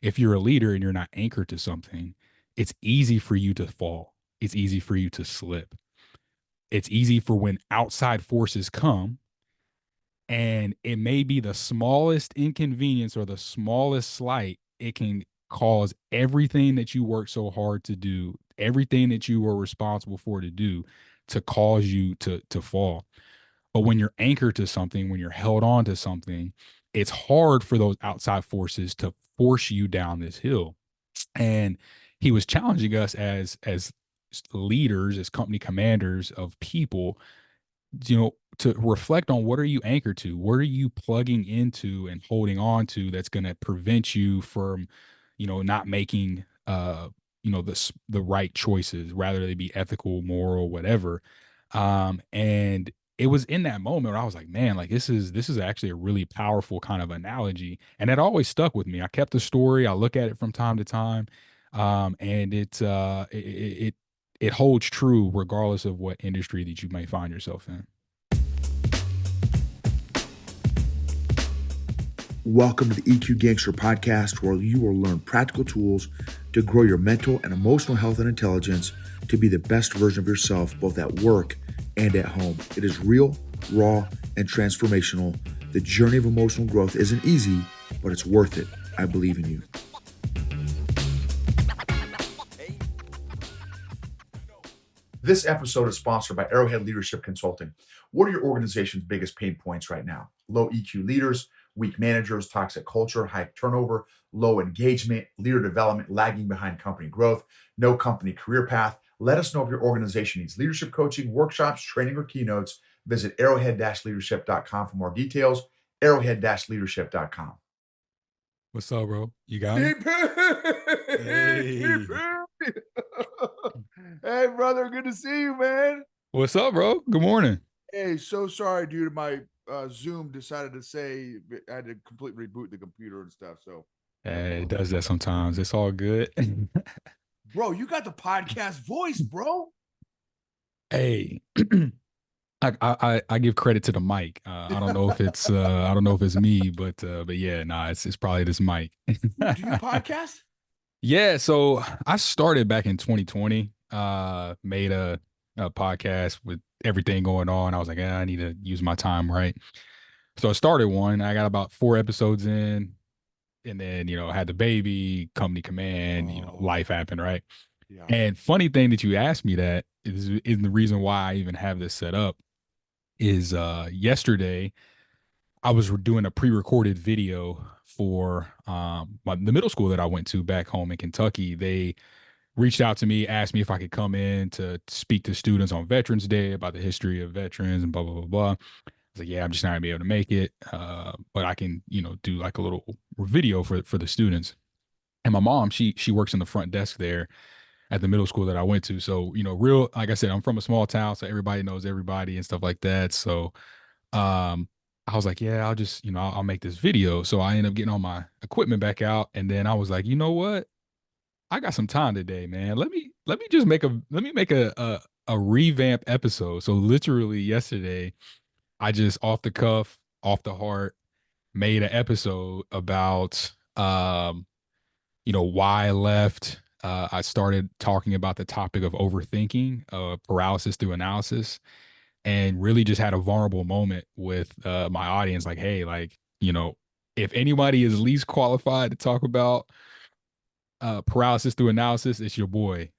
if you're a leader and you're not anchored to something, it's easy for you to fall. It's easy for you to slip. It's easy for when outside forces come, and it may be the smallest inconvenience or the smallest slight, it can cause everything that you work so hard to do, everything that you were responsible for to do, to cause you to fall. But when you're anchored to something, when you're held on to something, it's hard for those outside forces to force you down this hill. And he was challenging us as leaders, as company commanders of people, to reflect on, what are you anchored to? What are you plugging into and holding on to that's going to prevent you from, not making, the right choices, rather they be ethical, moral, whatever. And it was in that moment where I was like, man, like this is actually a really powerful kind of analogy, and it always stuck with me. I kept the story. I look at it from time to time, and it holds true regardless of what industry that you may find yourself in. Welcome to the EQ Gangster podcast, where you will learn practical tools to grow your mental and emotional health and intelligence to be the best version of yourself, both at work and at home. It is real, raw, and transformational. The journey of emotional growth isn't easy, but it's worth it. I believe in you. This episode is sponsored by Arrowhead Leadership Consulting. What are your organization's biggest pain points right now? Low EQ leaders, weak managers, toxic culture, high turnover, low engagement, leader development, lagging behind company growth, no company career path. Let us know if your organization needs leadership coaching, workshops, training, or keynotes. Visit arrowhead-leadership.com for more details. Arrowhead-leadership.com. What's up, bro? You got me? Hey. Hey, brother. Good to see you, man. What's up, bro? Good morning. Hey, so sorry, dude. My Zoom decided to say I had to completely reboot the computer and stuff. So, It does that sometimes. It's all good. bro, you got the podcast voice, bro. Hey, I give credit to the mic. I don't know if it's me, but yeah, nah, it's probably this mic. Do you podcast? Yeah, so I started back in 2020. Made a podcast with everything going on. I was like, I need to use my time right. So I started one. I got about 4 episodes in, and then I had the baby, company command. Life happened, right? Yeah. And funny thing that you asked me that is the reason why I even have this set up is yesterday I was doing a pre-recorded video for the middle school that I went to back home in Kentucky. They reached out to me, asked me if I could come in to speak to students on Veterans Day about the history of veterans and blah blah blah blah. I was like, yeah, I'm just not gonna be able to make it, but I can do like a little video for the students. And my mom, she works in the front desk there at the middle school that I went to. So, real, like I said, I'm from a small town, so everybody knows everybody and stuff like that. So, um, I was like, yeah, I'll just, I'll make this video. So I ended up getting all my equipment back out. And then I was like, you know what? I got some time today, man. Let me just make a revamp episode. So literally yesterday, I just off the cuff, off the heart, made an episode about why I left. I started talking about the topic of overthinking, paralysis through analysis, and really just had a vulnerable moment with my audience. Like, hey, like, if anybody is least qualified to talk about paralysis through analysis, it's your boy.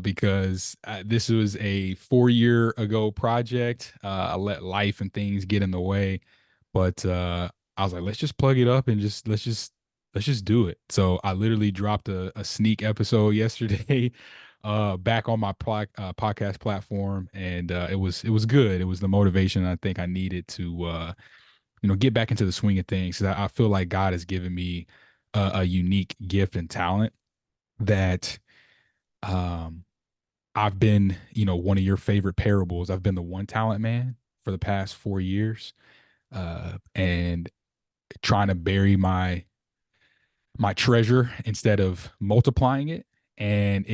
Because this was a 4 year ago project. I let life and things get in the way, but I was like, let's just plug it up and let's just do it. So I literally dropped a sneak episode yesterday, back on my podcast platform, and it was good. It was the motivation I think I needed to get back into the swing of things. 'Cause I feel like God has given me a unique gift and talent that um I've been, one of your favorite parables. I've been the one talent man for the past 4 years, and trying to bury my treasure instead of multiplying it. And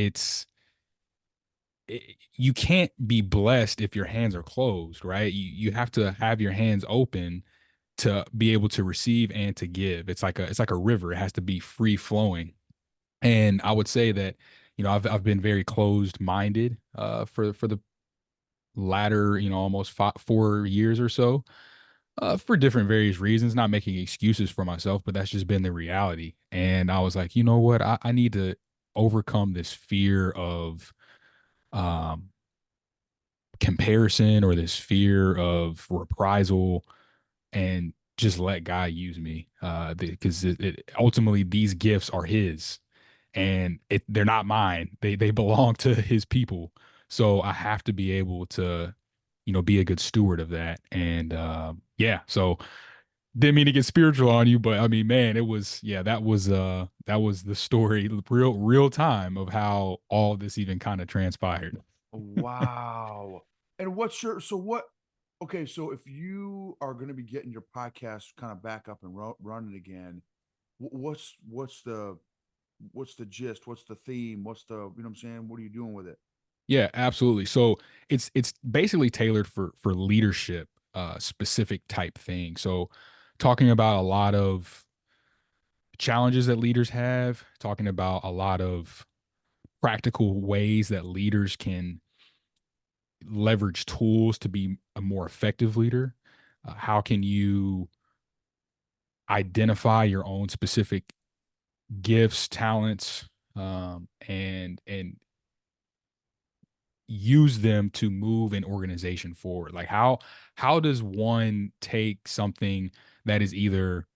you can't be blessed if your hands are closed, right? You have to have your hands open to be able to receive and to give. It's like a river. It has to be free flowing. And I would say that, I've been very closed minded for the latter, almost 4 years or so, for different various reasons, not making excuses for myself, but that's just been the reality. And I was like, you know what? I need to overcome this fear of um, comparison or this fear of reprisal and just let God use me. Because ultimately these gifts are His, and they're not mine. They belong to His people. So I have to be able to, be a good steward of that. And yeah, so didn't mean to get spiritual on you, but I mean, man, it was yeah, that was the story, real time of how all this even kind of transpired. Wow. And what's your so what? Okay, so if you are going to be getting your podcast kind of back up and running again, what's the gist? What's the theme? What's the you know what I'm saying? What are you doing with it? Yeah, absolutely. So it's basically tailored for leadership, specific type thing. So talking about a lot of challenges that leaders have, talking about a lot of practical ways that leaders can leverage tools to be a more effective leader. How can you identify your own specific gifts, talents, and use them to move an organization forward? Like how does one take something that is either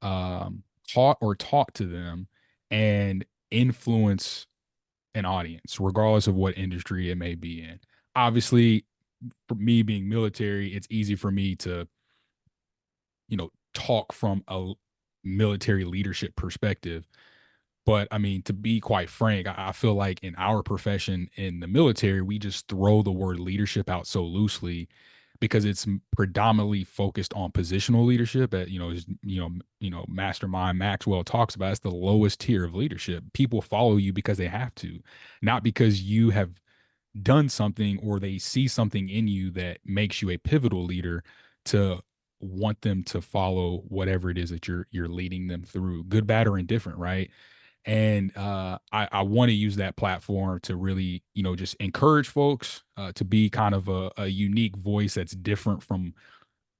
taught to them and influence an audience, regardless of what industry it may be in? Obviously, for me being military, it's easy for me to, talk from a military leadership perspective. But I mean, to be quite frank, I feel like in our profession in the military, we just throw the word leadership out so loosely because it's predominantly focused on positional leadership. At Mastermind Maxwell talks about, it's the lowest tier of leadership. People follow you because they have to, not because you have done something or they see something in you that makes you a pivotal leader to want them to follow whatever it is that you're leading them through, good, bad, or indifferent, right? And I want to use that platform to really, just encourage folks to be kind of a unique voice that's different from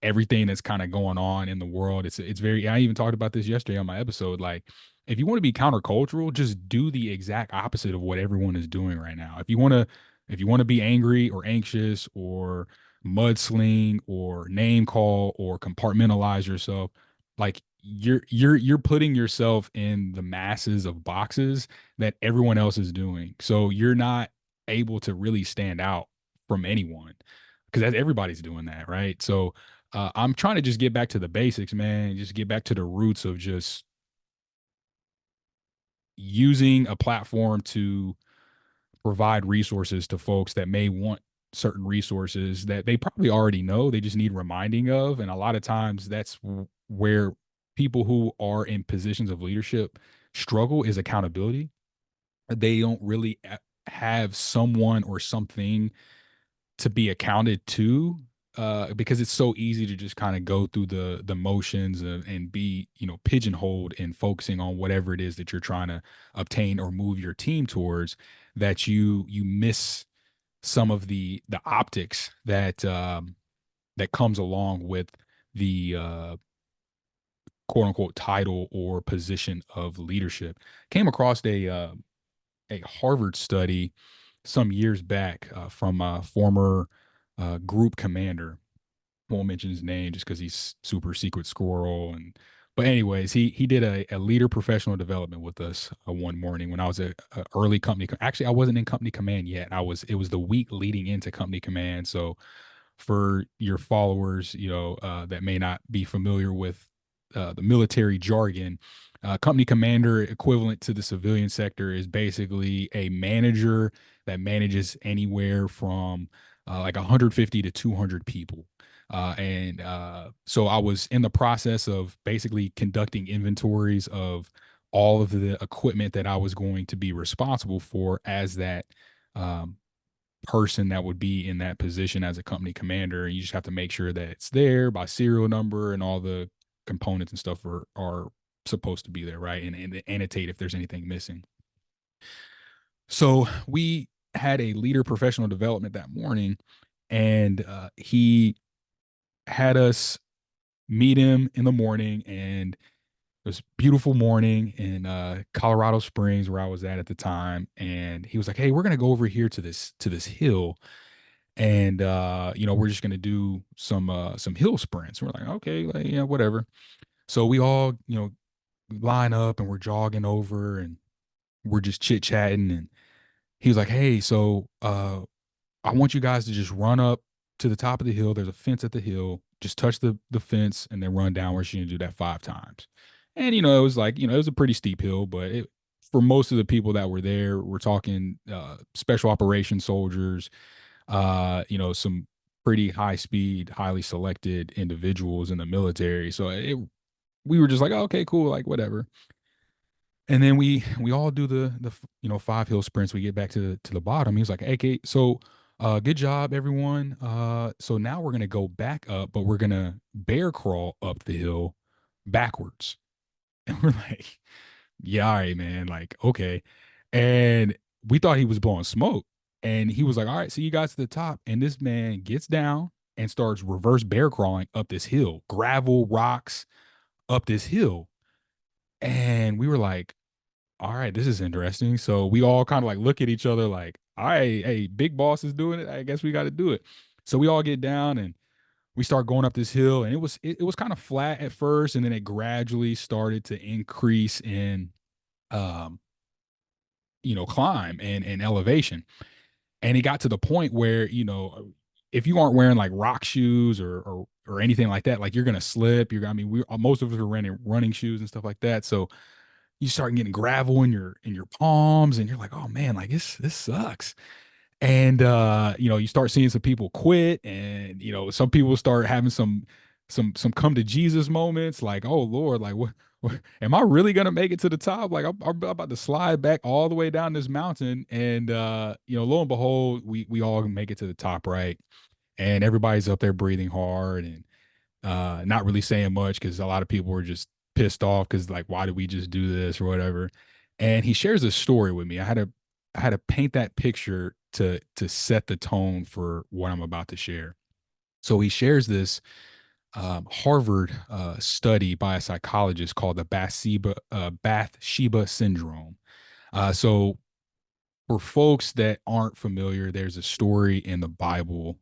everything that's kind of going on in the world. It's very, I even talked about this yesterday on my episode. Like, if you want to be countercultural, just do the exact opposite of what everyone is doing right now. If you want to be angry or anxious or mudsling or name call or compartmentalize yourself, like you're putting yourself in the masses of boxes that everyone else is doing. So you're not able to really stand out from anyone because that's everybody's doing that, right? So I'm trying to just get back to the basics, man. Just get back to the roots of just using a platform to provide resources to folks that may want certain resources that they probably already know. They just need reminding of. And a lot of times that's where people who are in positions of leadership struggle is accountability. They don't really have someone or something to be accounted to, because it's so easy to just kind of go through the motions and be, pigeonholed in focusing on whatever it is that you're trying to obtain or move your team towards, that you miss some of the optics that comes along with the quote unquote title or position of leadership. Came across a Harvard study some years back from a former group commander. Won't mention his name just because he's super secret squirrel. And but anyways, he did a leader professional development with us one morning when I was a early company. Actually, I wasn't in company command yet. It was the week leading into company command. So for your followers, that may not be familiar with the military jargon, company commander, equivalent to the civilian sector, is basically a manager that manages anywhere from like 150 to 200 people. So I was in the process of basically conducting inventories of all of the equipment that I was going to be responsible for as that um, person that would be in that position as a company commander. You just have to make sure that it's there by serial number and all the components and stuff are supposed to be there, right? And annotate if there's anything missing. So we had a leader professional development that morning, and he had us meet him in the morning, and it was a beautiful morning in Colorado Springs where I was at the time. And he was like, "Hey, we're gonna go over here to this hill, and we're just gonna do some hill sprints." We're like, "Okay, like, yeah, whatever." So we all line up and we're jogging over and we're just chit chatting. And he was like, "Hey, so I want you guys to just run up to the top of the hill. There's a fence at the hill. Just touch the fence and then run down. We're just gonna do that 5 times." And it was like, it was a pretty steep hill, but for most of the people that were there, we're talking special operations soldiers, some pretty high speed, highly selected individuals in the military. So we were just like, oh, okay, cool, like whatever. And then we all do the 5 hill sprints. We get back to the bottom. He was like, "Hey, Kate, so good job, everyone. So now we're gonna go back up, but we're gonna bear crawl up the hill backwards." And we're like, "Yeah, all right, man. Like, okay." And we thought he was blowing smoke. And he was like, "All right, see you guys to the top." And this man gets down and starts reverse bear crawling up this hill, gravel, rocks, up this hill. And we were like, all right, this is interesting. So we all kind of like look at each other like, all right, hey, big boss is doing it. I guess we got to do it. So we all get down and we start going up this hill, and it was kind of flat at first, and then it gradually started to increase in um, climb and elevation. And it got to the point where, if you aren't wearing like rock shoes or anything like that, like you're gonna slip. I mean, we most of us were running shoes and stuff like that. So you start getting gravel in your palms, and you're like, oh man, like this sucks. And you start seeing some people quit, and some people start having some come to Jesus moments, like, oh Lord, like what am I really gonna make it to the top? Like I'm about to slide back all the way down this mountain. And lo and behold, we all make it to the top, right? And everybody's up there breathing hard and not really saying much because a lot of people were just pissed off because like, why did we just do this or whatever? And he shares a story with me. I had to paint that picture to set the tone for what I'm about to share. So he shares this Harvard study by a psychologist called the Bathsheba syndrome. So for folks that aren't familiar, there's a story in the Bible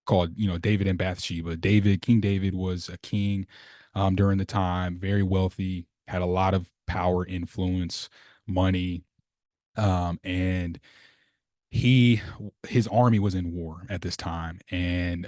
called David and Bathsheba. King David was a king during the time, very wealthy, had a lot of power, influence, money, and his army was in war at this time. And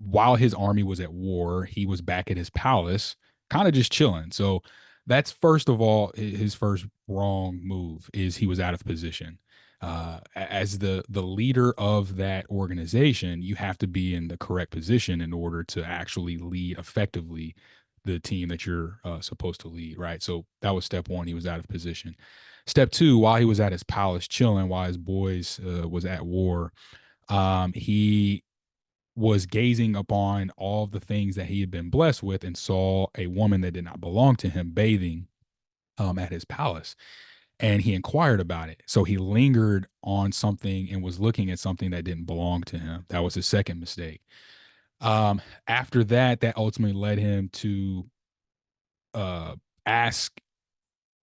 while his army was at war, he was back at his palace, kind of just chilling. So that's first of all his first wrong move is he was out of position. As the leader of that organization, you have to be in the correct position in order to actually lead effectively the team that you're supposed to lead, right? So that was step one. He was out of position. Step two, while he was at his palace chilling, while his boys was at war, he was gazing upon all the things that he had been blessed with and saw a woman that did not belong to him bathing at his palace. And he inquired about it. So he lingered on something and was looking at something that didn't belong to him. That was his second mistake. After that, that ultimately led him to uh, ask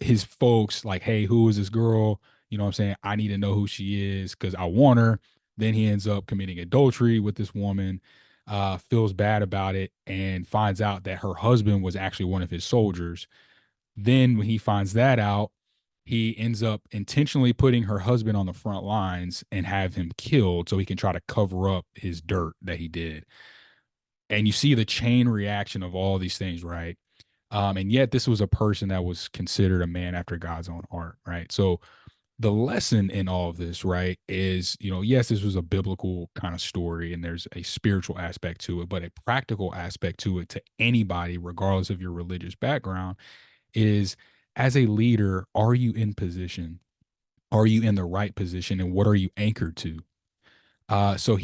his folks, like, hey, who is this girl? You know what I'm saying? I need to know who she is because I want her. Then he ends up committing adultery with this woman, feels bad about it, and finds out that her husband was actually one of his soldiers. Then when he finds that out, he ends up intentionally putting her husband on the front lines and have him killed so he can try to cover up his dirt that he did. And you see the chain reaction of all these things, right? And yet this was a person that was considered a man after God's own heart, right? So the lesson in all of this, right, is, yes, this was a biblical kind of story and there's a spiritual aspect to it, but a practical aspect to it to anybody, regardless of your religious background, is as a leader, are you in position? Are you in the right position? And what are you anchored to? So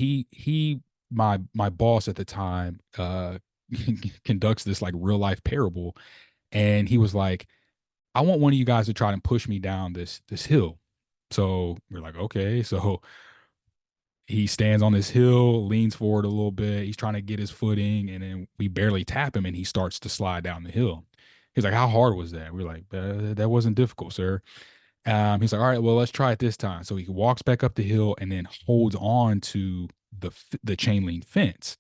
my boss at the time, conducts this like real life parable. And he was like, I want one of you guys to try and push me down this hill. So we're like, okay. So he stands on this hill, leans forward a little bit. He's trying to get his footing, and then we barely tap him, and he starts to slide down the hill. He's like, "How hard was that?" We're like, "That wasn't difficult, sir." He's like, "All right, well, let's try it this time." So he walks back up the hill and then holds on to the chain link fence,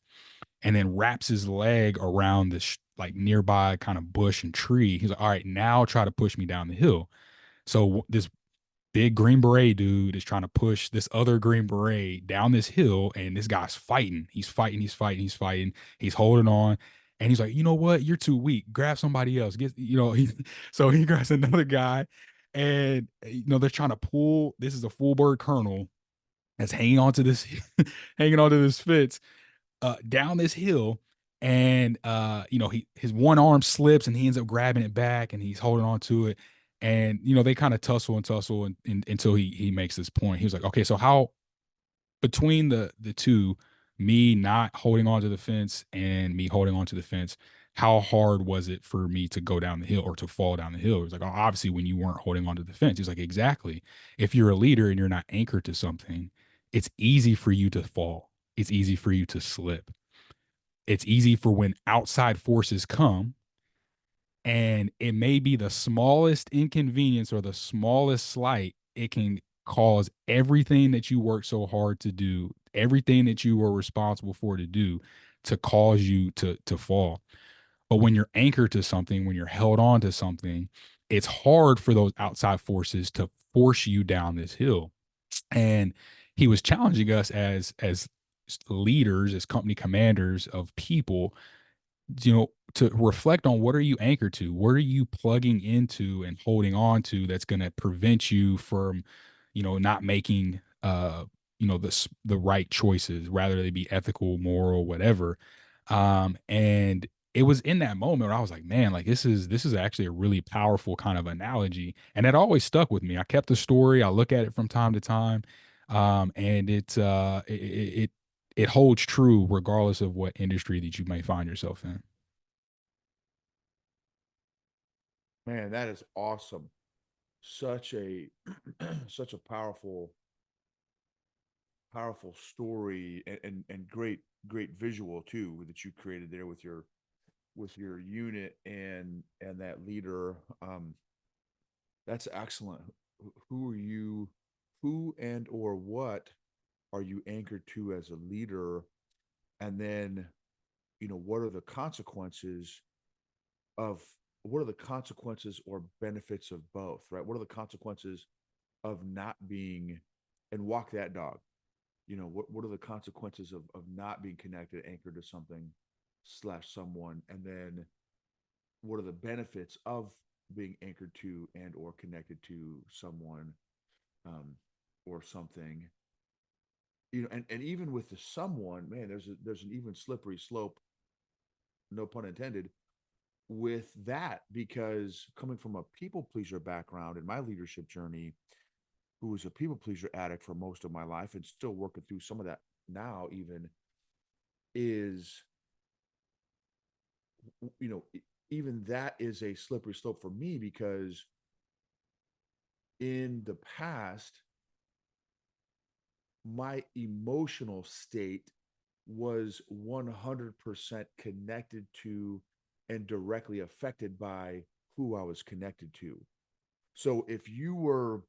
and then wraps his leg around this like nearby kind of bush and tree. He's like, "All right, now try to push me down the hill." So this big Green Beret dude is trying to push this other Green Beret down this hill, and this guy's fighting. He's fighting. He's fighting. He's fighting. He's holding on, and he's like, "You know what? You're too weak. Grab somebody else." He so he grabs another guy, and they're trying to pull. This is a full bird colonel that's hanging onto this, hanging onto this fence down this hill. And his one arm slips and he ends up grabbing it back and he's holding on to it. And they kind of tussle and tussle until he makes this point. He was like, okay, so how between the two, me not holding onto the fence and me holding onto the fence, how hard was it for me to go down the hill or to fall down the hill? It was like, oh, obviously, when you weren't holding onto the fence. He's like, exactly. If you're a leader and you're not anchored to something, it's easy for you to fall. It's easy for you to slip. It's easy for when outside forces come, and it may be the smallest inconvenience or the smallest slight, it can cause everything that you worked so hard to do, everything that you were responsible for to do, to cause you to fall. But when you're anchored to something, when you're held on to something, it's hard for those outside forces to force you down this hill. And he was challenging us as leaders, as company commanders of people, to reflect on what are you anchored to? What are you plugging into and holding on to that's going to prevent you from, not making, the right choices, rather they be ethical, moral, whatever. And it was in that moment where I was like, man, like this is actually a really powerful kind of analogy. And it always stuck with me. I kept the story. I look at it from time to time. And it holds true regardless of what industry that you may find yourself in. Man, that is awesome. Such a such a powerful story, and great visual too that you created there with your unit and that leader. That's excellent. Who are you? Who and or what are you anchored to as a leader? And then, what are the consequences of what are the consequences or benefits of both, right? What are the consequences of not being and walk that dog? What are the consequences of not being connected, anchored to something slash someone? And then what are the benefits of being anchored to and or connected to someone, um, or something? And even with the someone, man, there's an even slippery slope, no pun intended, with that, because coming from a people pleaser background in my leadership journey, who was a people pleaser addict for most of my life and still working through some of that now, even is, you know, even that is a slippery slope for me, because in the past, my emotional state was 100% connected to and directly affected by who I was connected to. So if you were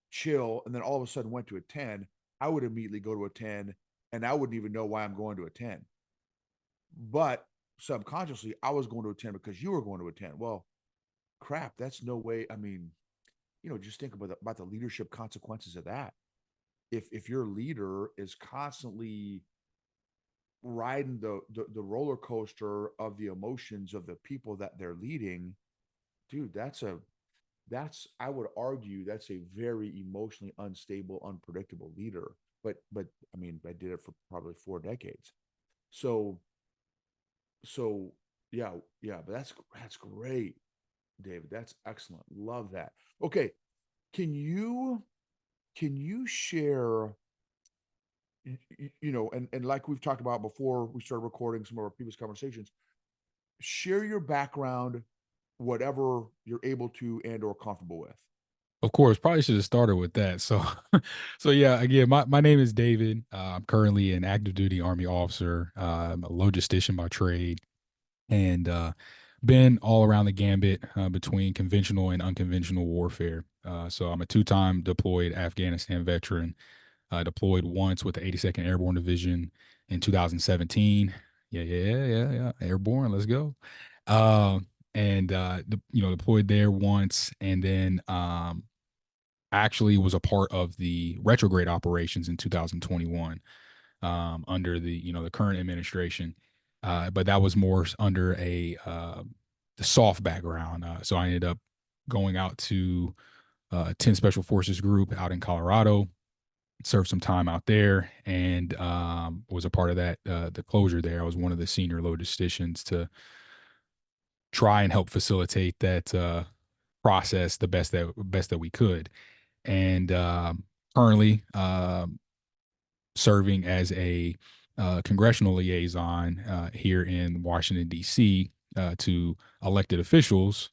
chill and then all of a sudden went to a 10, I would immediately go to a 10 and I wouldn't even know why I'm going to a 10. But subconsciously, I was going to a 10 because you were going to a 10. Well, crap, that's no way. I mean, just think about the leadership consequences of that. If your leader is constantly riding the roller coaster of the emotions of the people that they're leading, dude, that's I would argue that's a very emotionally unstable, unpredictable leader. But I mean, I did it for probably 4 decades. So so yeah, yeah, but that's great, David. That's excellent. Love that. Okay, can you share, and like we've talked about before we started recording some of our previous conversations, share your background whatever you're able to and or comfortable with. Of course, probably should have started with that. So, so yeah, again, my name is David. I'm currently an active duty Army officer. I'm a logistician by trade, and been all around the gambit between conventional and unconventional warfare. So I'm a two-time deployed Afghanistan veteran. Deployed once with the 82nd Airborne Division in 2017. Yeah, yeah, yeah, yeah. Airborne, let's go. And deployed there once, and then actually was a part of the retrograde operations in 2021 under the current administration. But that was more under the soft background. So I ended up going out to 10 Special Forces Group out in Colorado, served some time out there, and was a part of that the closure there. I was one of the senior logisticians to try and help facilitate that process the best that we could. And currently serving as a congressional liaison here in Washington, D.C., to elected officials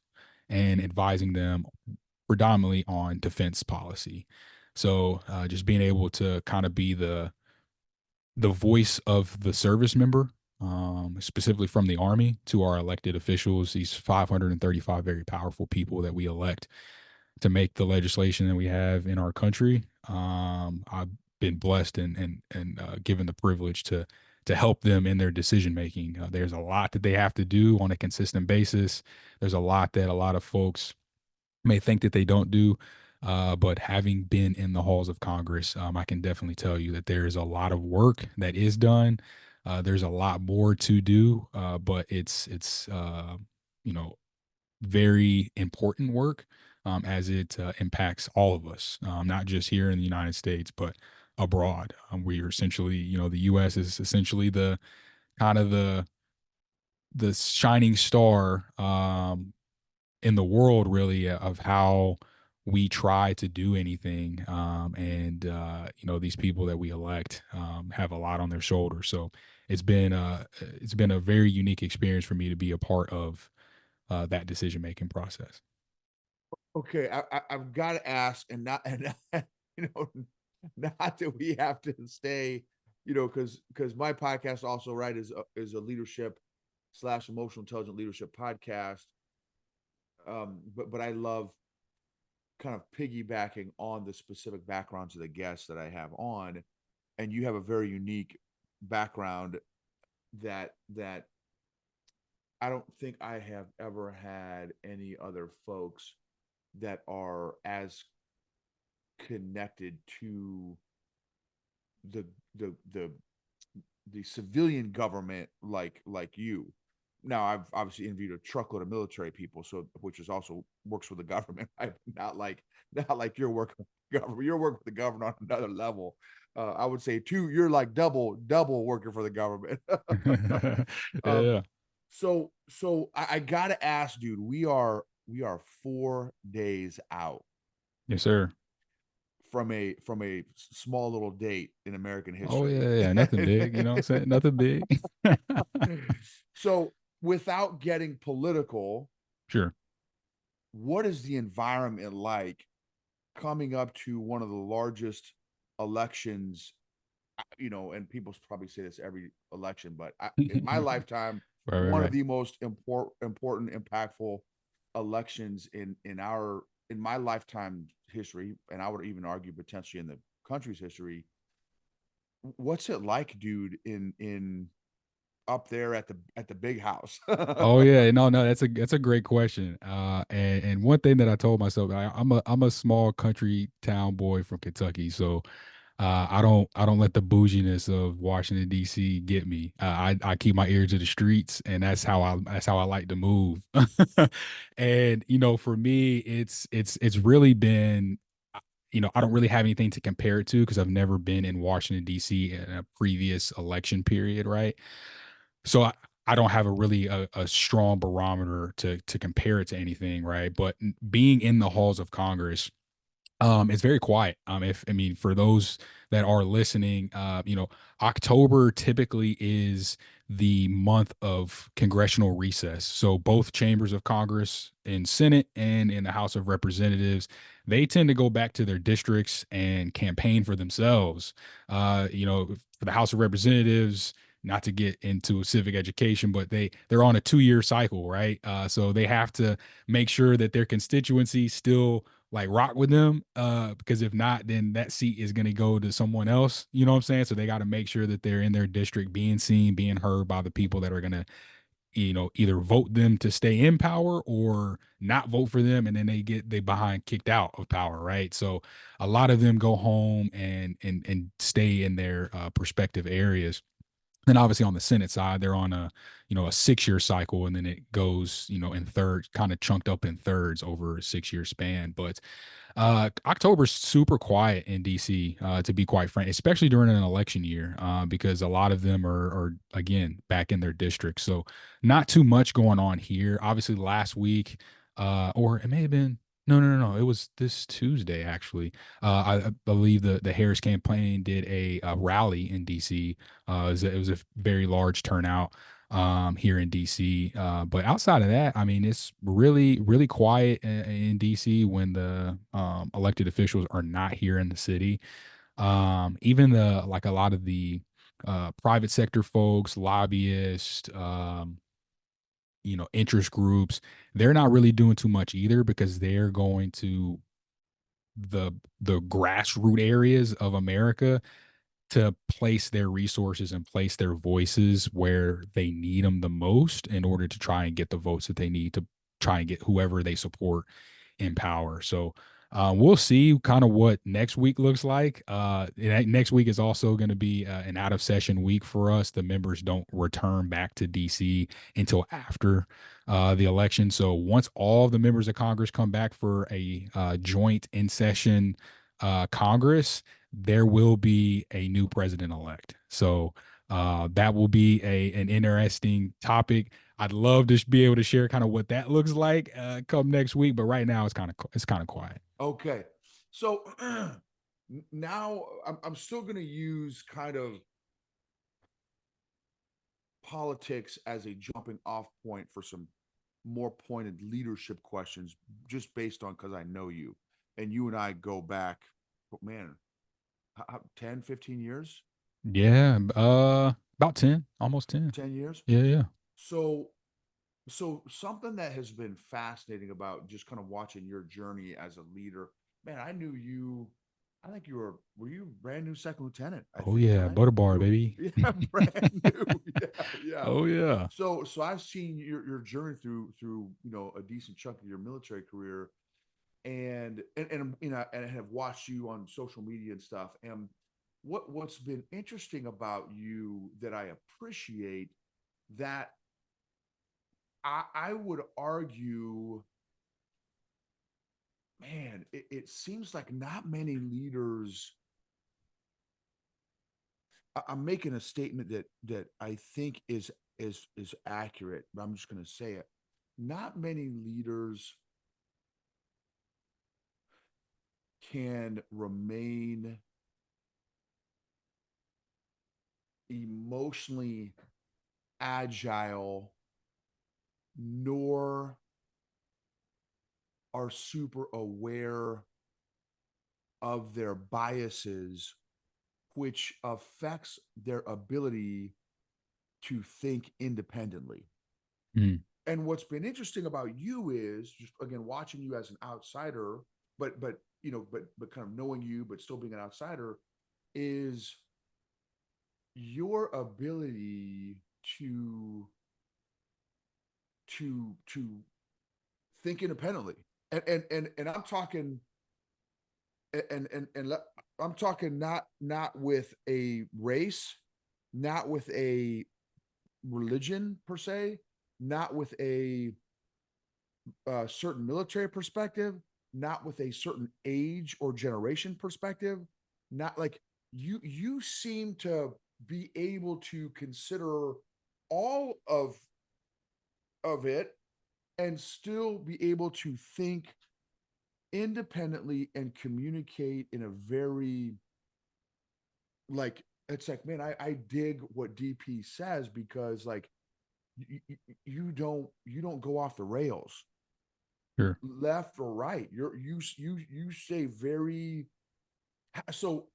and advising them predominantly on defense policy. So just being able to kind of be the voice of the service member, specifically from the Army to our elected officials, these 535 very powerful people that we elect to make the legislation that we have in our country. I've been blessed and given the privilege to help them in their decision making. There's a lot that they have to do on a consistent basis. There's a lot that a lot of folks may think that they don't do. But having been in the halls of Congress, I can definitely tell you that there is a lot of work that is done. There's a lot more to do, but it's you know very important work, as it impacts all of us, not just here in the United States, but abroad. We are essentially, the U.S. is essentially the kind of the shining star in the world, really, of how we try to do anything. And these people that we elect have a lot on their shoulders. So it's been a very unique experience for me to be a part of that decision making process. Okay, I've got to ask, and not and you know, not that we have to stay, because my podcast also, right, is a leadership slash emotional intelligent leadership podcast. But I love kind of piggybacking on the specific backgrounds of the guests that I have on, and you have a very unique background that I don't think I have ever had any other folks that are as connected to the the the the civilian government like you. Now I've obviously interviewed a truckload of military people, so which is also works for the government, right? Not like your work government. Your work with the government on another level. I would say too, you're like double working for the government. Yeah, um, yeah. so I gotta ask, dude. We are 4 days out Yes, sir. from a small little date in American Oh yeah, history. yeah, yeah. Nothing big, you know what I'm saying? Nothing big. So, without getting political, Sure. what is the environment like coming up to one of the largest elections? And people probably say this every election, but in my lifetime, Right, right, one of right. the most important, impactful elections in my lifetime history, and I would even argue potentially in the country's history. What's it like, dude, in up there at the big house? Oh yeah, no, no, that's a great question. And one thing that I told myself, I'm a small country town boy from Kentucky, so I don't let the bouginess of Washington D.C. get me. I keep my ear to the streets, and that's how I like to move. And for me, it's really been, I don't really have anything to compare it to because I've never been in Washington D.C. in a previous election period, right? So I don't have a strong barometer to compare it to anything, right? But being in the halls of Congress, it's very quiet. If I mean, for those that are listening, October typically is the month of congressional recess. So both chambers of Congress in Senate and in the House of Representatives, they tend to go back to their districts and campaign for themselves. For the House of Representatives, not to get into civic education, but they're on a 2 year cycle, right? So they have to make sure that their constituency still like rock with them, because if not, then that seat is going to go to someone else. You know what I'm saying? So they got to make sure that they're in their district, being seen, being heard by the people that are going to, either vote them to stay in power or not vote for them, and then they behind kicked out of power, right? So a lot of them go home and stay in their prospective areas. Then obviously on the Senate side, they're on a 6 year cycle, and then it goes, in thirds, kind of chunked up in thirds over a 6 year span. But October's super quiet in DC, to be quite frank, especially during an election year, because a lot of them are again back in their districts. So not too much going on here. Obviously, last week, or it may have been. No. It was this Tuesday, actually. I believe the Harris campaign did a rally in DC. It was a very large turnout here in DC. But outside of that, I mean, it's really, really quiet in DC when the elected officials are not here in the city. Even a lot of the private sector folks, lobbyists, interest groups, they're not really doing too much either because they're going to the grassroots areas of America to place their resources and place their voices where they need them the most in order to try and get the votes that they need to try and get whoever they support in power. So we'll see kind of what next week looks like. Next week is also going to be an out of session week for us. The members don't return back to DC until after the election. So once all of the members of Congress come back for a joint in session Congress, there will be a new president elect. So that will be an interesting topic. I'd love to be able to share kind of what that looks like come next week, but right now it's kind of quiet. Okay. So now I'm still going to use kind of politics as a jumping off point for some more pointed leadership questions, just based on because I know you and you and I go back, oh, man, 10, 15 years, Yeah, about 10, almost 10. 10 years. Yeah, yeah. So, so something that has been fascinating about just kind of watching your journey as a leader, man, I knew you. I think were you brand new second lieutenant? I Oh think, yeah, right? butter bar, You baby. were, yeah, brand new. Yeah, yeah. Oh yeah. So I've seen your journey through a decent chunk of your military career, and have watched you on social media and stuff. And what's been interesting about you that I appreciate, that I would argue, man, it seems like not many leaders. I'm making a statement that I think is accurate, but I'm just going to say it. Not many leaders can remain emotionally agile, nor are super aware of their biases, which affects their ability to think independently. Mm, And what's been interesting about you is just again watching you as an outsider, but kind of knowing you, but still being an outsider, is your ability to to think independently. And I'm talking and I'm talking not with a race, not with a religion per se, not with a certain military perspective, not with a certain age or generation perspective, not like you seem to be able to consider all of it and still be able to think independently and communicate in a very like it's like, man, I dig what DP says because like you don't go off the rails Sure. left or right. You say very so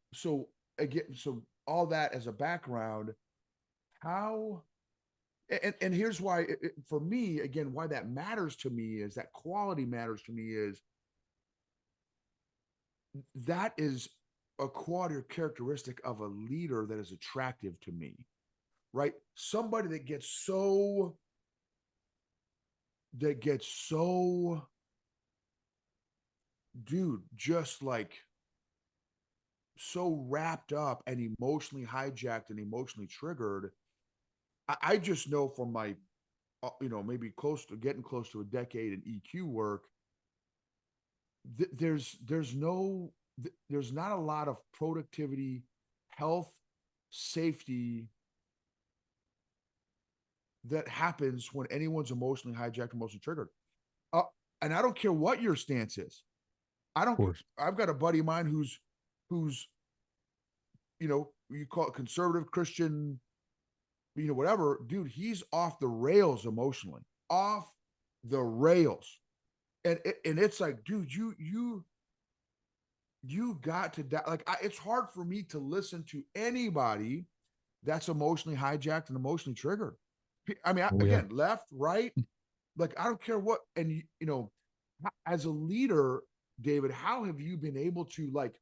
again, so all that as a background, how and here's why for me again why that matters to me is that quality matters to me is that is a quality or characteristic of a leader that is attractive to me, right? Somebody that gets so dude just like so wrapped up and emotionally hijacked and emotionally triggered. I just know from my maybe close to a decade in EQ work, there's not a lot of productivity, health, safety that happens when anyone's emotionally hijacked, emotionally triggered. Uh, and I don't care what your stance is. I Of don't. course. I've got a buddy of mine who's you call it conservative Christian, whatever, dude. He's off the rails emotionally, off the rails, and it's like, dude, you got to like. It's hard for me to listen to anybody that's emotionally hijacked and emotionally triggered. I mean, Oh yeah. again, left, right, like I don't care what. And as a leader, David, how have you been able to like?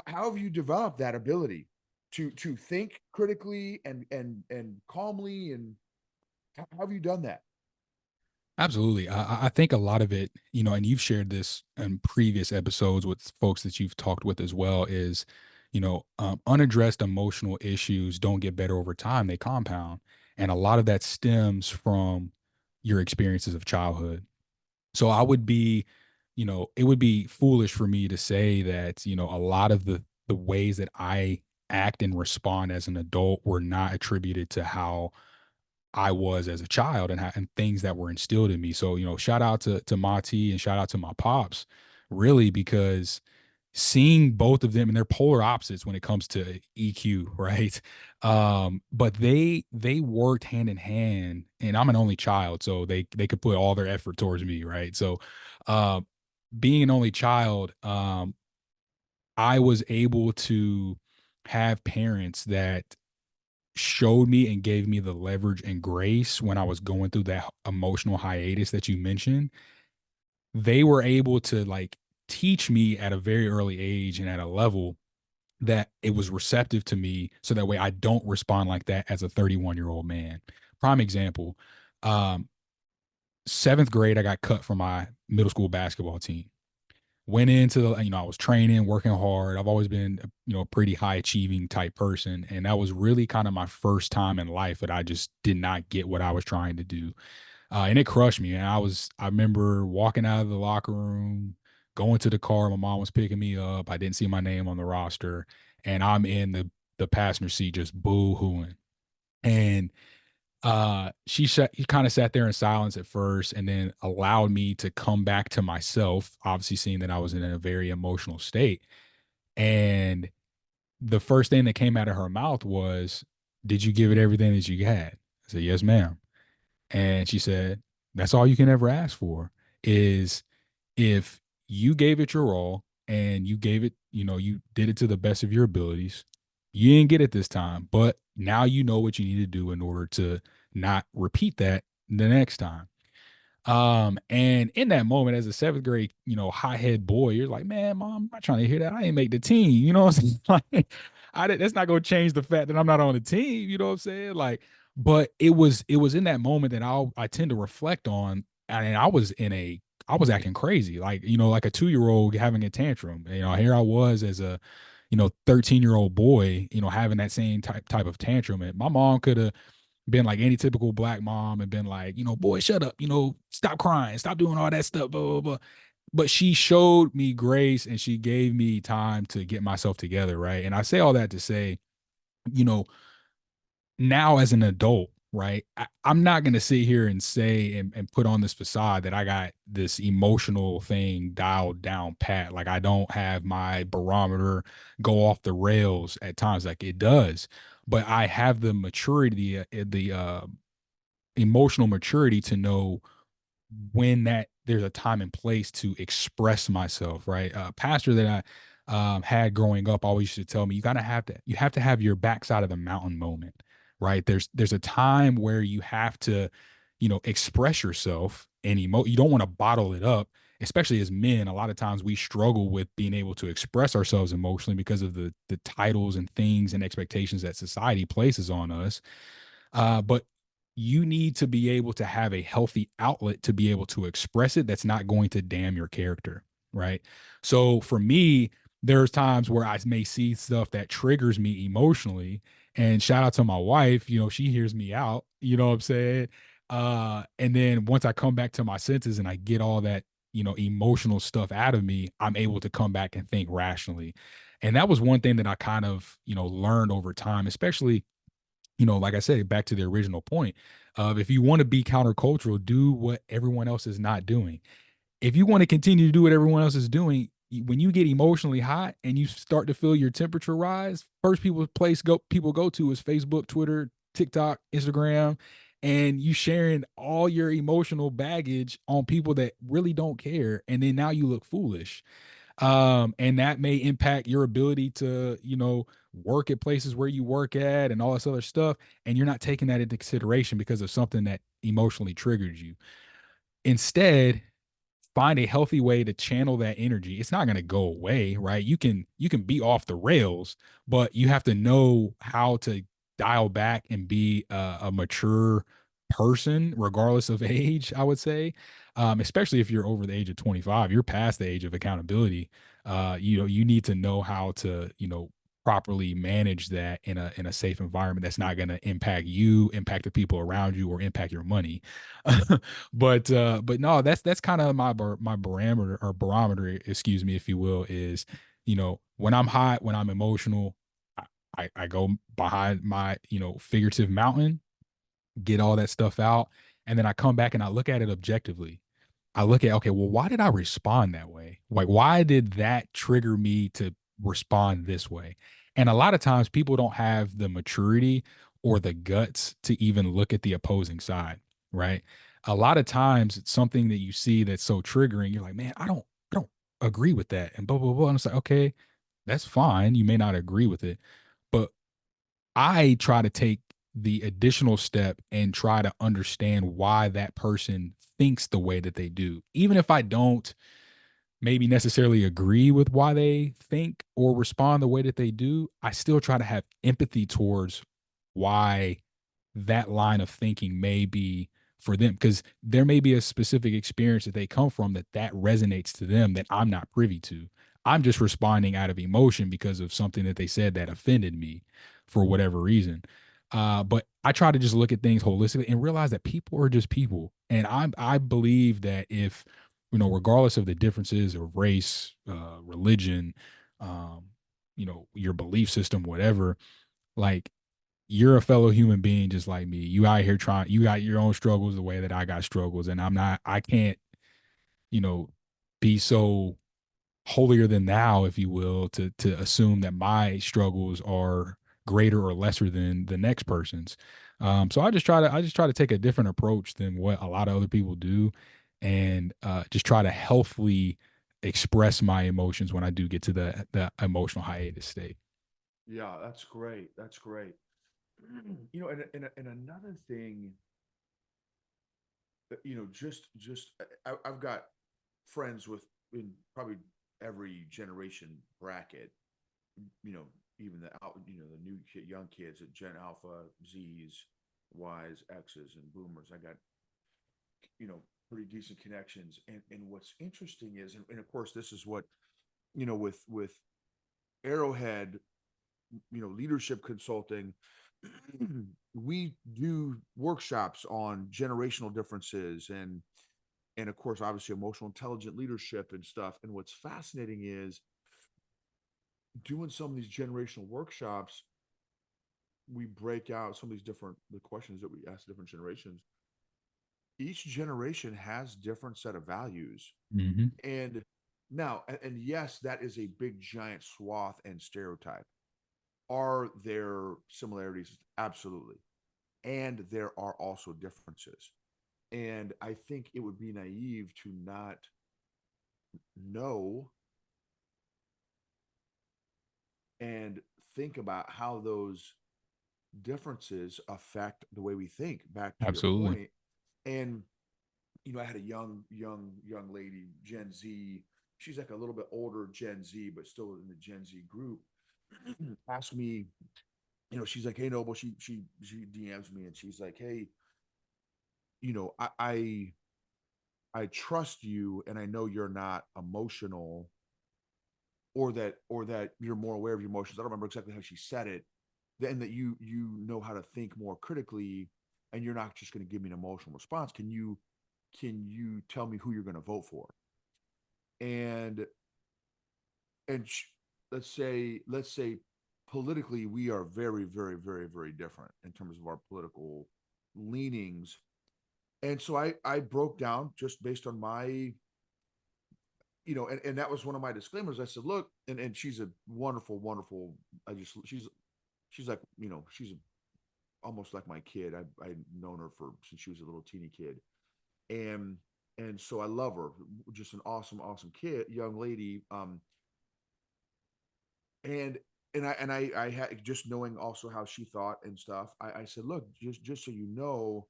How have you developed that ability to think critically and calmly, and how have you done that? Absolutely. I think a lot of it, and you've shared this in previous episodes with folks that you've talked with as well, is, unaddressed emotional issues don't get better over time, they compound. And a lot of that stems from your experiences of childhood. So it would be foolish for me to say that, a lot of the ways that I act and respond as an adult were not attributed to how I was as a child and things that were instilled in me. So, shout out to Mati and shout out to my pops, really, because seeing both of them and they're polar opposites when it comes to EQ, right? But they worked hand in hand, and I'm an only child, so they could put all their effort towards me, right? So, uh, being an only child, I was able to have parents that showed me and gave me the leverage and grace when I was going through that emotional hiatus that you mentioned. They were able to like teach me at a very early age and at a level that it was receptive to me so that way I don't respond like that as a 31-year-old man. Prime example, um, seventh grade, I got cut from my middle school basketball team. Went into the, I was training, working hard. I've always been, a pretty high achieving type person. And that was really kind of my first time in life that I just did not get what I was trying to do. And it crushed me. And I remember walking out of the locker room, going to the car. My mom was picking me up. I didn't see my name on the roster. And I'm in the passenger seat just boo hooing. And he kind of sat there in silence at first and then allowed me to come back to myself, obviously seeing that I was in a very emotional state. And the first thing that came out of her mouth was, "Did you give it everything that you had?" I said, "Yes, ma'am." And she said, "That's all you can ever ask for is if you gave it your all and you gave it, you did it to the best of your abilities. You didn't get it this time, but now you know what you need to do in order to not repeat that the next time." And in that moment, as a seventh grade, hothead boy, you're like, "Man, mom, I'm not trying to hear that. I didn't make the team." You know what I'm saying? Like, that's not gonna change the fact that I'm not on the team. You know what I'm saying? Like, but it was in that moment that I tend to reflect on, and I was acting crazy, like, like a 2-year-old having a tantrum. Here I was as a 13-year-old boy, having that same type of tantrum, and my mom could have been like any typical black mom and been like, "Boy, shut up, stop crying, stop doing all that stuff, blah, blah, blah." But she showed me grace and she gave me time to get myself together, right? And I say all that to say, you know, now as an adult, right? I'm not going to sit here and say and put on this facade that I got this emotional thing dialed down pat. Like I don't have my barometer go off the rails at times, like it does, but I have the maturity, the emotional maturity to know when that there's a time and place to express myself, right? Pastor that I had growing up always used to tell me, you have to have your backside of the mountain moment, right? There's a time where you have to, express yourself and you don't want to bottle it up, especially as men. A lot of times we struggle with being able to express ourselves emotionally because of the titles and things and expectations that society places on us. But you need to be able to have a healthy outlet to be able to express it that's not going to damn your character, right? So for me, there's times where I may see stuff that triggers me emotionally. And shout out to my wife, she hears me out, you know what I'm saying? And then once I come back to my senses and I get all that, emotional stuff out of me, I'm able to come back and think rationally. And that was one thing that I kind of, learned over time, especially like I said, back to the original point of if you want to be countercultural, do what everyone else is not doing. If you want to continue to do what everyone else is doing, when you get emotionally hot and you start to feel your temperature rise, first people go to is Facebook, Twitter, TikTok, Instagram, and you sharing all your emotional baggage on people that really don't care, and then now you look foolish. And that may impact your ability to work at places where you work at and all this other stuff, and you're not taking that into consideration because of something that emotionally triggered you. Instead, find a healthy way to channel that energy. It's not going to go away, right? You can be off the rails, but you have to know how to dial back and be a mature person regardless of age, I would say. Especially if you're over the age of 25, you're past the age of accountability. You need to know how to, properly manage that in a safe environment that's not going to impact you, impact the people around you, or impact your money. But no, that's kind of my barometer, excuse me, if you will, is when I'm hot, when I'm emotional, I go behind my figurative mountain, get all that stuff out, and then I come back and I look at it objectively. I look at, okay, well, why did I respond that way? Like, why did that trigger me to respond this way? And a lot of times people don't have the maturity or the guts to even look at the opposing side, right? A lot of times it's something that you see that's so triggering, you're like, man, I don't agree with that. And blah, blah, blah. And it's like, okay, that's fine. You may not agree with it, but I try to take the additional step and try to understand why that person thinks the way that they do. Even if I don't maybe necessarily agree with why they think or respond the way that they do, I still try to have empathy towards why that line of thinking may be for them, because there may be a specific experience that they come from that resonates to them that I'm not privy to. I'm just responding out of emotion because of something that they said that offended me for whatever reason. But I try to just look at things holistically and realize that people are just people. And I believe that if, regardless of the differences of race, religion, um, your belief system, whatever, like you're a fellow human being just like me. You out here you got your own struggles the way that I got struggles. And I can't, you know, be so holier than thou, if you will, to assume that my struggles are greater or lesser than the next person's. So I just try to take a different approach than what a lot of other people do, and just try to healthily express my emotions when I do get to the emotional hiatus state. Yeah, that's great. That's great. And another thing, just I've got friends with in probably every generation bracket. You know, even the new young kids at Gen Alpha, Z's, Y's, X's, and Boomers. I got pretty decent connections. And what's interesting is, and of course, this is what with Arrowhead, leadership consulting, we do workshops on generational differences and of course obviously emotional intelligent leadership and stuff. And what's fascinating is doing some of these generational workshops, we break out some of these different the questions that we ask different generations, each generation has different set of values. Hmm. And now, and yes, that is a big giant swath and stereotype. Are there similarities? Absolutely. And there are also differences. And I think it would be naive to not know and think about how those differences affect the way we think, back to your Absolutely. point. And I had a young lady, Gen Z. She's like a little bit older Gen Z, but still in the Gen Z group. Ask me, she's like, "Hey, Noble." She DMs me and she's like, "Hey, I trust you, and I know you're not emotional, or that you're more aware of your emotions." I don't remember exactly how she said it. Then that you know how to think more critically, and you're not just going to give me an emotional response. Can you tell me who you're going to vote for? And and let's say politically we are very, very, very, very different in terms of our political leanings. And so I broke down just based on my, and that was one of my disclaimers. I said, look, and she's a wonderful, wonderful. I just she's like, she's almost like my kid. I've known her for since she was a little teeny kid, and so I love her. Just an awesome, awesome kid, young lady. And I had, just knowing also how she thought and stuff. I said, look, just so you know,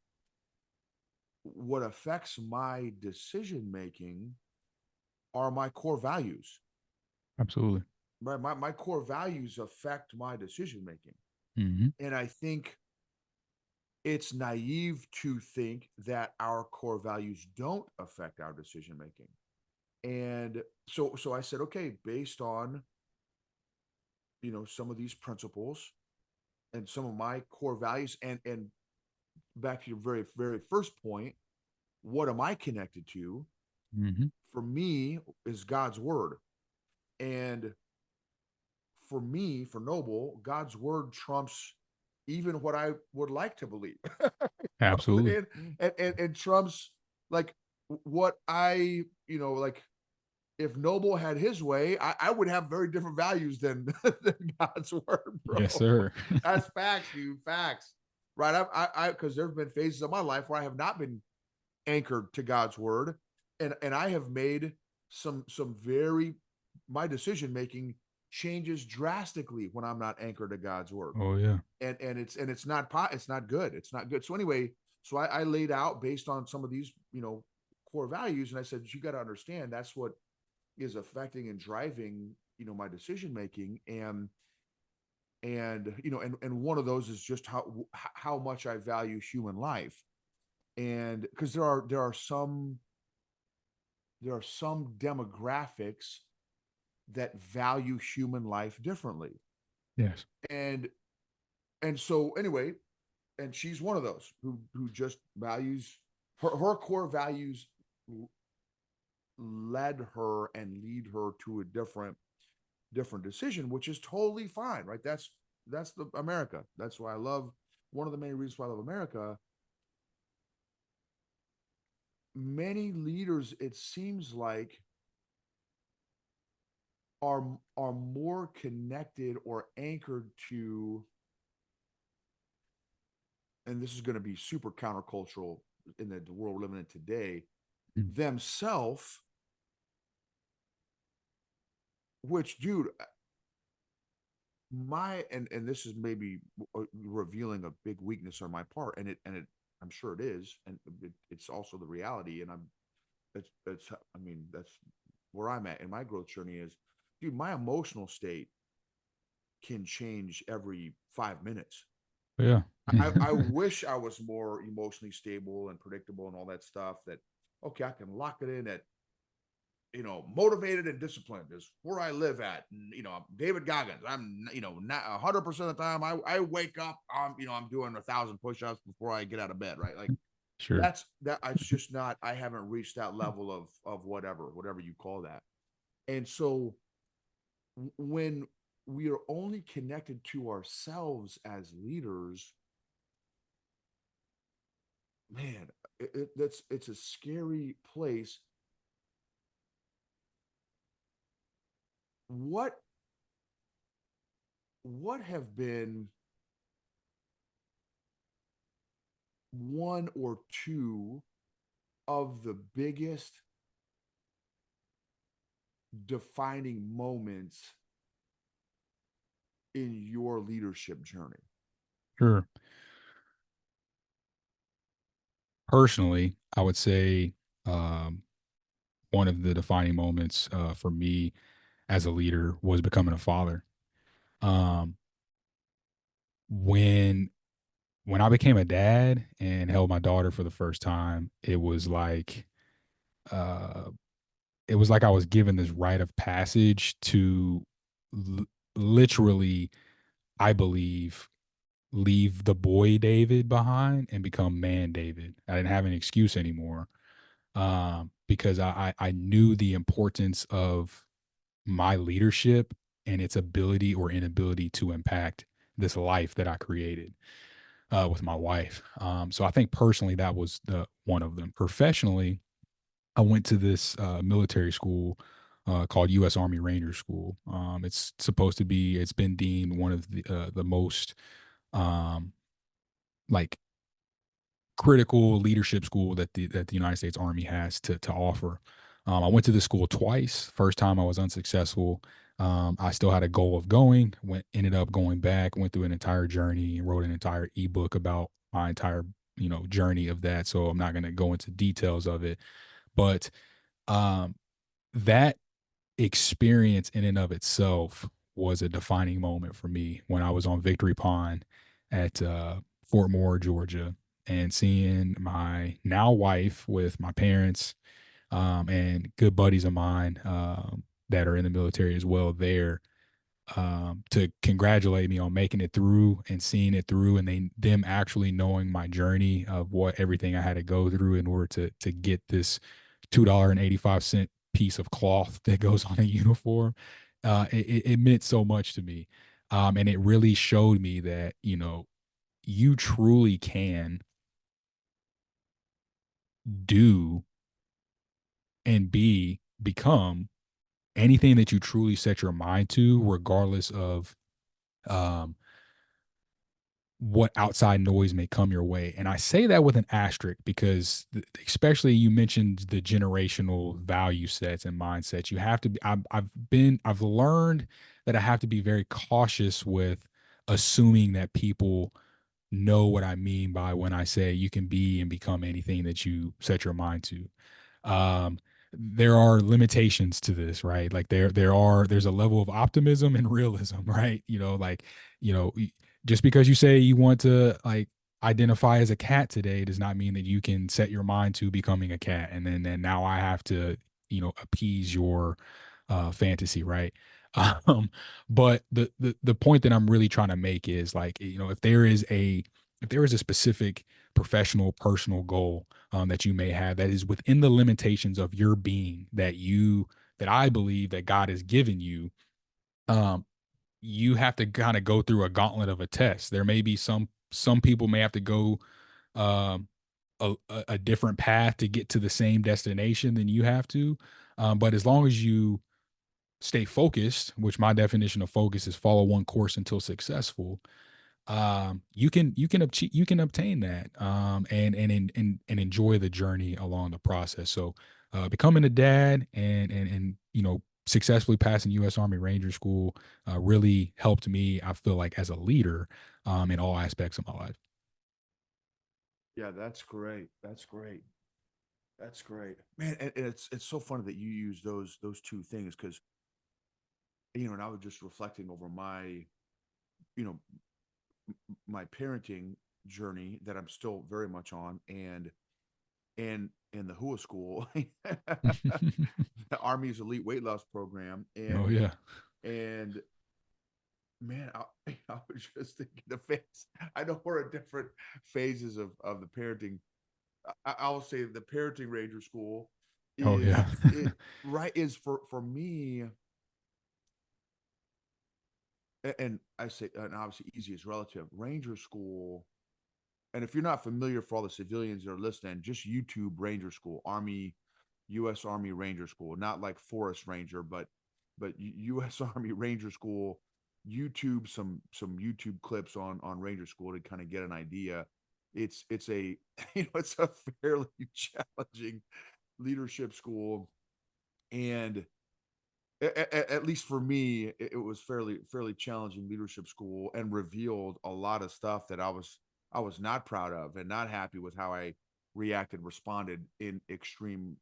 what affects my decision making are my core values. Absolutely. My core values affect my decision making, Hmm. and I think it's naive to think that our core values don't affect our decision making. And so I said, okay, based on some of these principles and some of my core values, and back to your very, very first point, what am I connected to? Hmm. For me, is God's word. And for me, for Noble, God's word trumps even what I would like to believe. Absolutely. And trumps, like, what I, like, if Noble had his way, I would have very different values than God's word, Yes, bro. sir. That's facts, dude. Facts. Right. Because there have been phases of my life where I have not been anchored to God's word, and I have made some very, my decision making changes drastically when I'm not anchored to God's word. Oh yeah. And it's not good. It's not good. So anyway, so I laid out based on some of these, core values, and I said, you got to understand that's what is affecting and driving, my decision making. And one of those is just how much I value human life. And because there are some demographics that value human life differently. Yes. And so anyway, and she's one of those who just values, her core values led her and lead her to a different decision, which is totally fine, right? That's the America. That's why I love, one of the main reasons why I love America. Many leaders, it seems like, are more connected or anchored to, and this is going to be super countercultural in the world we're living in today, Mm. themselves. Which, dude, and this is maybe revealing a big weakness on my part, and I'm sure it is, and it's also the reality. And it's I mean, that's where I'm at in my growth journey. Is, dude, my emotional state can change every 5 minutes. Yeah. I wish I was more emotionally stable and predictable and all that stuff. That, okay, I can lock it in at, motivated and disciplined is where I live at. And, I'm David Goggins. I'm, not 100% of the time I wake up, I'm doing 1,000 push-ups before I get out of bed. Right. Like, Sure. that it's just not, I haven't reached that level of whatever you call that. And so when we are only connected to ourselves as leaders, man, it's a scary place. What what have been one or two of the biggest defining moments in your leadership journey? Sure. Personally, I would say um, one of the defining moments for me as a leader was becoming a father. Um, when when I became a dad and held my daughter for the first time, uh, it was like I was given this rite of passage to l- literally, I believe, leave the boy David behind and become man David. I didn't have an excuse anymore, because I knew the importance of my leadership and its ability or inability to impact this life that I created with my wife. So I think personally that was the one of them. Professionally, I went to this military school called U.S. Army Ranger School. It's supposed to be. It's been deemed one of the most um, like critical leadership school that the United States Army has to offer. I went to this school twice. First time I was unsuccessful. I still had a goal of going. Ended up going back. Went through an entire journey and wrote an entire ebook about my entire journey of that. So I'm not going to go into details of it, but um, that experience in and of itself was a defining moment for me when I was on Victory Pond at Fort Moore, Georgia, and seeing my now wife with my parents and good buddies of mine that are in the military as well there, to congratulate me on making it through and seeing it through, and them actually knowing my journey of what everything I had to go through in order to get this $2.85 piece of cloth that goes on a uniform. It meant so much to me, and it really showed me that you truly can do and become anything that you truly set your mind to, regardless of um, what outside noise may come your way. And I say that with an asterisk because, especially you mentioned the generational value sets and mindsets. You have to be, I've learned that I have to be very cautious with assuming that people know what I mean by when I say you can be and become anything that you set your mind to. um there are limitations to this, right? Like there's a level of optimism and realism, right? Like, just because you say you want to like identify as a cat today does not mean that you can set your mind to becoming a cat, and then now I have to appease your fantasy, right? um but the point that I'm really trying to make is, like, if there is a specific professional personal goal that you may have that is within the limitations of your being, that I believe that God has given you, um, you have to kind of go through a gauntlet of a test. There may be some people may have to go um, a different path to get to the same destination than you have to. But as long as you stay focused, which my definition of focus is follow one course until successful, you can obtain that, and enjoy the journey along the process. So, becoming a dad and successfully passing U.S. Army Ranger School really helped me. I feel like as a leader, in all aspects of my life. Yeah, that's great. That's great. That's great, man. And it's so funny that you use those two things because and I was just reflecting over my you know my parenting journey that I'm still very much on, and in the HUA school, the Army's elite weight loss program, Oh and yeah. and man, I was just thinking the phase. I know we're at different phases of the parenting. I'll say the parenting ranger school Oh is yeah. it right is for me and I say, and obviously easy is relative. Ranger school, and if you're not familiar, for all the civilians that are listening, just YouTube Ranger School, Army, U.S. Army Ranger School, not like Forest Ranger, but U.S. Army Ranger School. YouTube some YouTube clips on Ranger School to kind of get an idea. It's a it's a fairly challenging leadership school, and at least for me, it was fairly challenging leadership school, and revealed a lot of stuff that I was not proud of and not happy with how I reacted, responded in extreme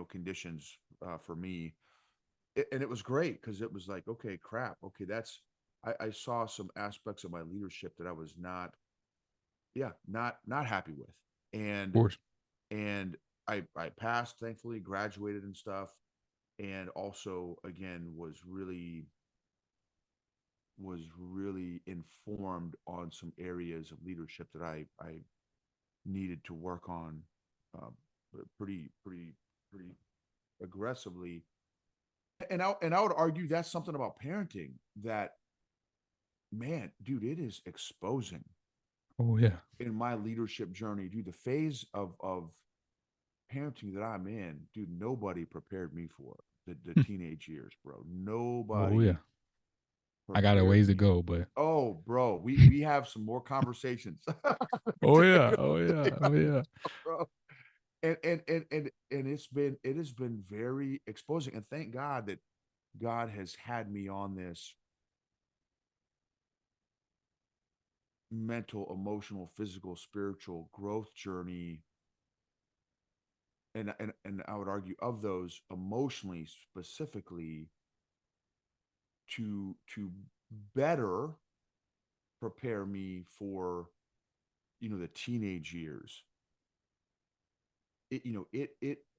conditions for me. And it was great because it was like, okay, crap, okay, I saw some aspects of my leadership that I was not, yeah, not happy with, Of and course. and I passed, thankfully, graduated and stuff, and also again was really informed on some areas of leadership that I needed to work on, uh, pretty aggressively. And I would argue that's something about parenting that, man, dude, it is exposing Oh yeah. in my leadership journey, dude. The phase of parenting that I'm in, dude, nobody prepared me for the teenage years, bro. Oh yeah. Nobody I got a prepared ways to me. go, but Oh, bro, we have some more conversations oh yeah. Oh yeah. Oh yeah. bro. And it has been very exposing. And thank God that God has had me on this mental, emotional, physical, spiritual growth journey. And I would argue, of those, emotionally specifically, to better prepare me for the teenage years. It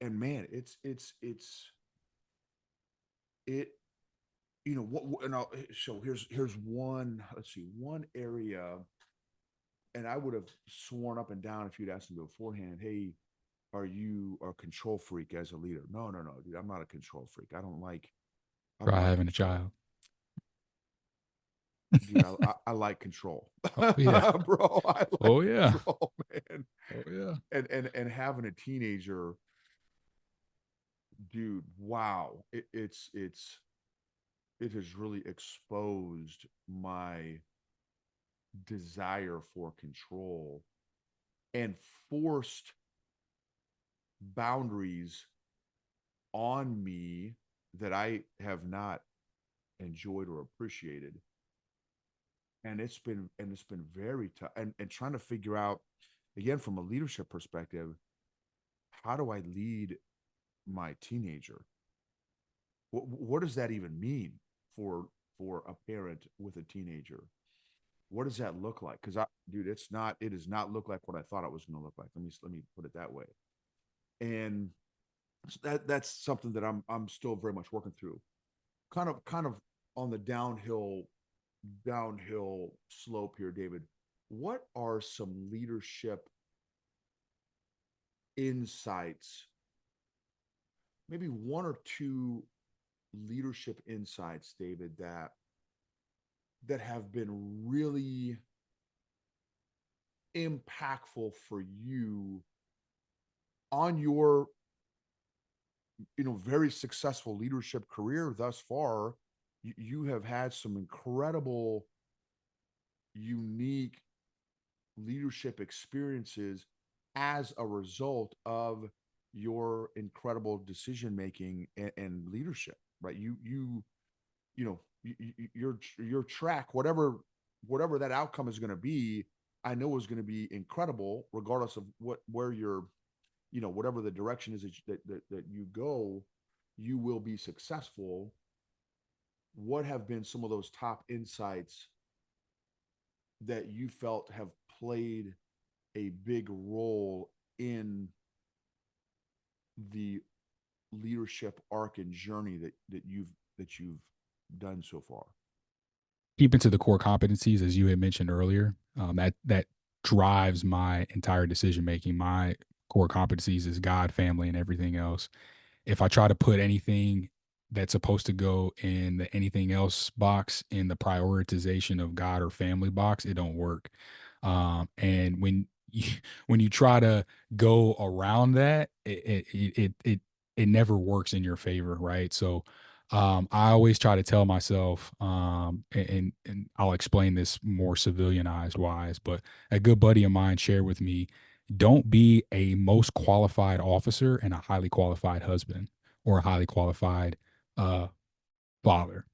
and man, it what and I'll, so here's one, let's see, one area. And I would have sworn up and down, if you'd asked me beforehand, hey, are you a control freak as a leader? No, no, no, dude, I'm not a control freak. I don't Try like having a control. child. Dude, I like control. Oh yeah. Bro, I like Oh yeah. control, man. Oh yeah. And having a teenager, dude, wow, it has really exposed my desire for control, and forced boundaries on me that I have not enjoyed or appreciated. And it's been very tough, and trying to figure out, again, from a leadership perspective, how do I lead my teenager? What does that even mean for a parent with a teenager? What does that look like? Because dude, it does not look like what I thought it was going to look like. Let me put it that way. And that's something that I'm still very much working through. Kind of on the downhill slope here, David. What are some leadership insights? Maybe one or two leadership insights, David, that have been really impactful for you on your very successful leadership career thus far. You have had some incredible, unique leadership experiences as a result of your incredible decision making and leadership, right? Your track, whatever that outcome is going to be, I know is going to be incredible, regardless of where you're, whatever the direction is that you go, you will be successful. What have been some of those top insights that you felt have played a big role in the leadership arc and journey that you've done so far? Keeping to the core competencies, as you had mentioned earlier, that drives my entire decision making. My core competencies is God, family, and everything else. If I try to put anything that's supposed to go in the anything else box in the prioritization of God or family box, it don't work. And when you, when you try to go around that, it never works in your favor, right? So I always try to tell myself, and I'll explain this more civilianized wise, but a good buddy of mine shared with me, don't be a most qualified officer and a highly qualified husband or a highly qualified uh, father.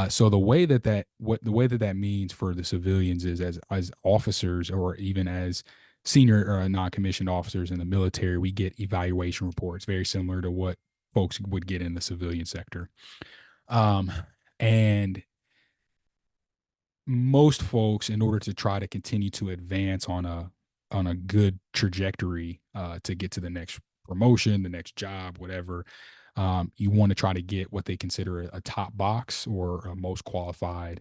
So the way that that means for the civilians is as officers or even as senior or non-commissioned officers in the military, we get evaluation reports very similar to what folks would get in the civilian sector. Um, and most folks, in order to try to continue to advance on a good trajectory to get to the next promotion, the next job, whatever, you want to try to get what they consider a top box or a most qualified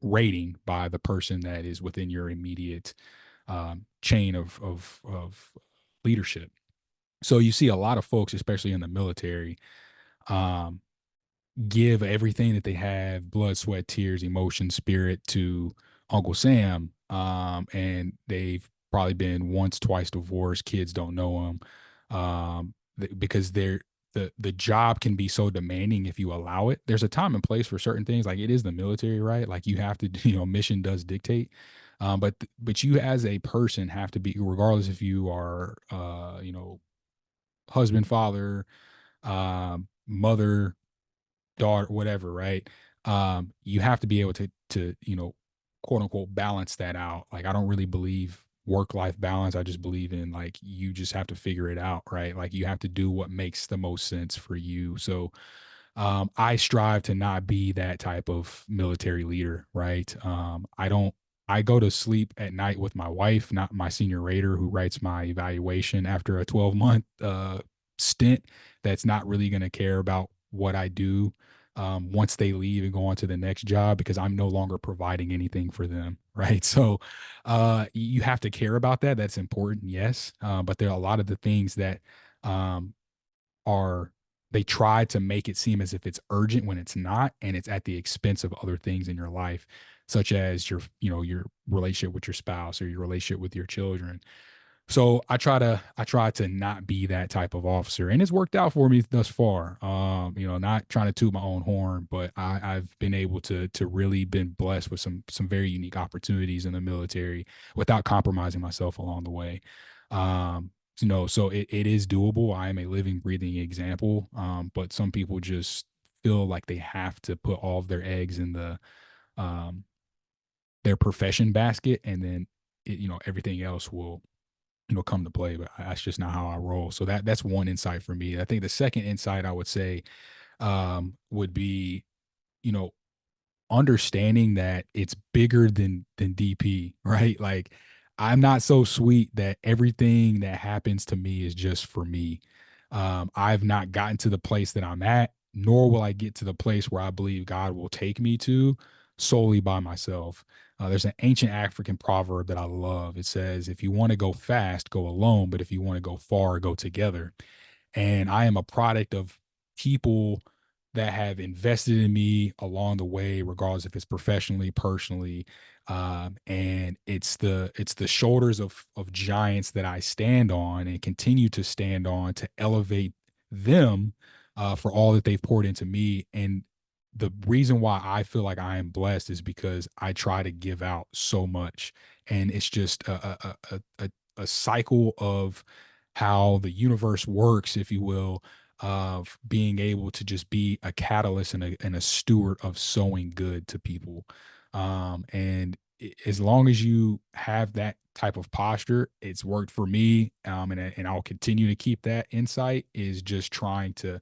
rating by the person that is within your immediate chain of leadership. So you see a lot of folks, especially in the military, um, give everything that they have, blood, sweat, tears, emotion, spirit, to Uncle Sam. And they've probably been once, twice divorced. Kids don't know them, because the job can be so demanding if you allow it. There's a time and place for certain things. Like, it is the military, right? Like, you have to, mission does dictate. But you as a person have to be, regardless if you are, husband, father, mother, daughter, whatever, right? You have to be able to, quote unquote, balance that out. Like, I don't really believe work life balance. I just believe in, like, you just have to figure it out, right? Like, you have to do what makes the most sense for you. So I strive to not be that type of military leader, right? I don't. I go to sleep at night with my wife, not my senior rater who writes my evaluation after a 12-month stint. That's not really going to care about what I do once they leave and go on to the next job, because I'm no longer providing anything for them, right? So you have to care about that. That's important, yes. But there are a lot of the things that um, are, they try to make it seem as if it's urgent when it's not, and it's at the expense of other things in your life, such as your, your relationship with your spouse or your relationship with your children. So I try to not be that type of officer, and it's worked out for me thus far. Not trying to toot my own horn, but I've been able to really been blessed with some very unique opportunities in the military without compromising myself along the way. So it is doable. I am a living, breathing example. But some people just feel like they have to put all of their eggs in um, their profession basket, and then everything else will come to play. But that's just not how I roll. So that's one insight for me. I think the second insight I would say would be, you know, understanding that it's bigger than DP, right? Like, I'm not so sweet that everything that happens to me is just for me. I've not gotten to the place that I'm at, nor will I get to the place where I believe God will take me to solely by myself. There's an ancient African proverb that I love. It says, if you want to go fast, go alone, but if you want to go far, go together. And I am a product of people that have invested in me along the way, regardless if it's professionally, personally, and it's the shoulders of giants that I stand on and continue to stand on to elevate them for all that they've poured into me. And the reason why I feel like I am blessed is because I try to give out so much, and it's just a cycle of how the universe works, if you will, of being able to just be a catalyst and a steward of sowing good to people. And as long as you have that type of posture, it's worked for me. And I'll continue to keep that insight, is just trying to,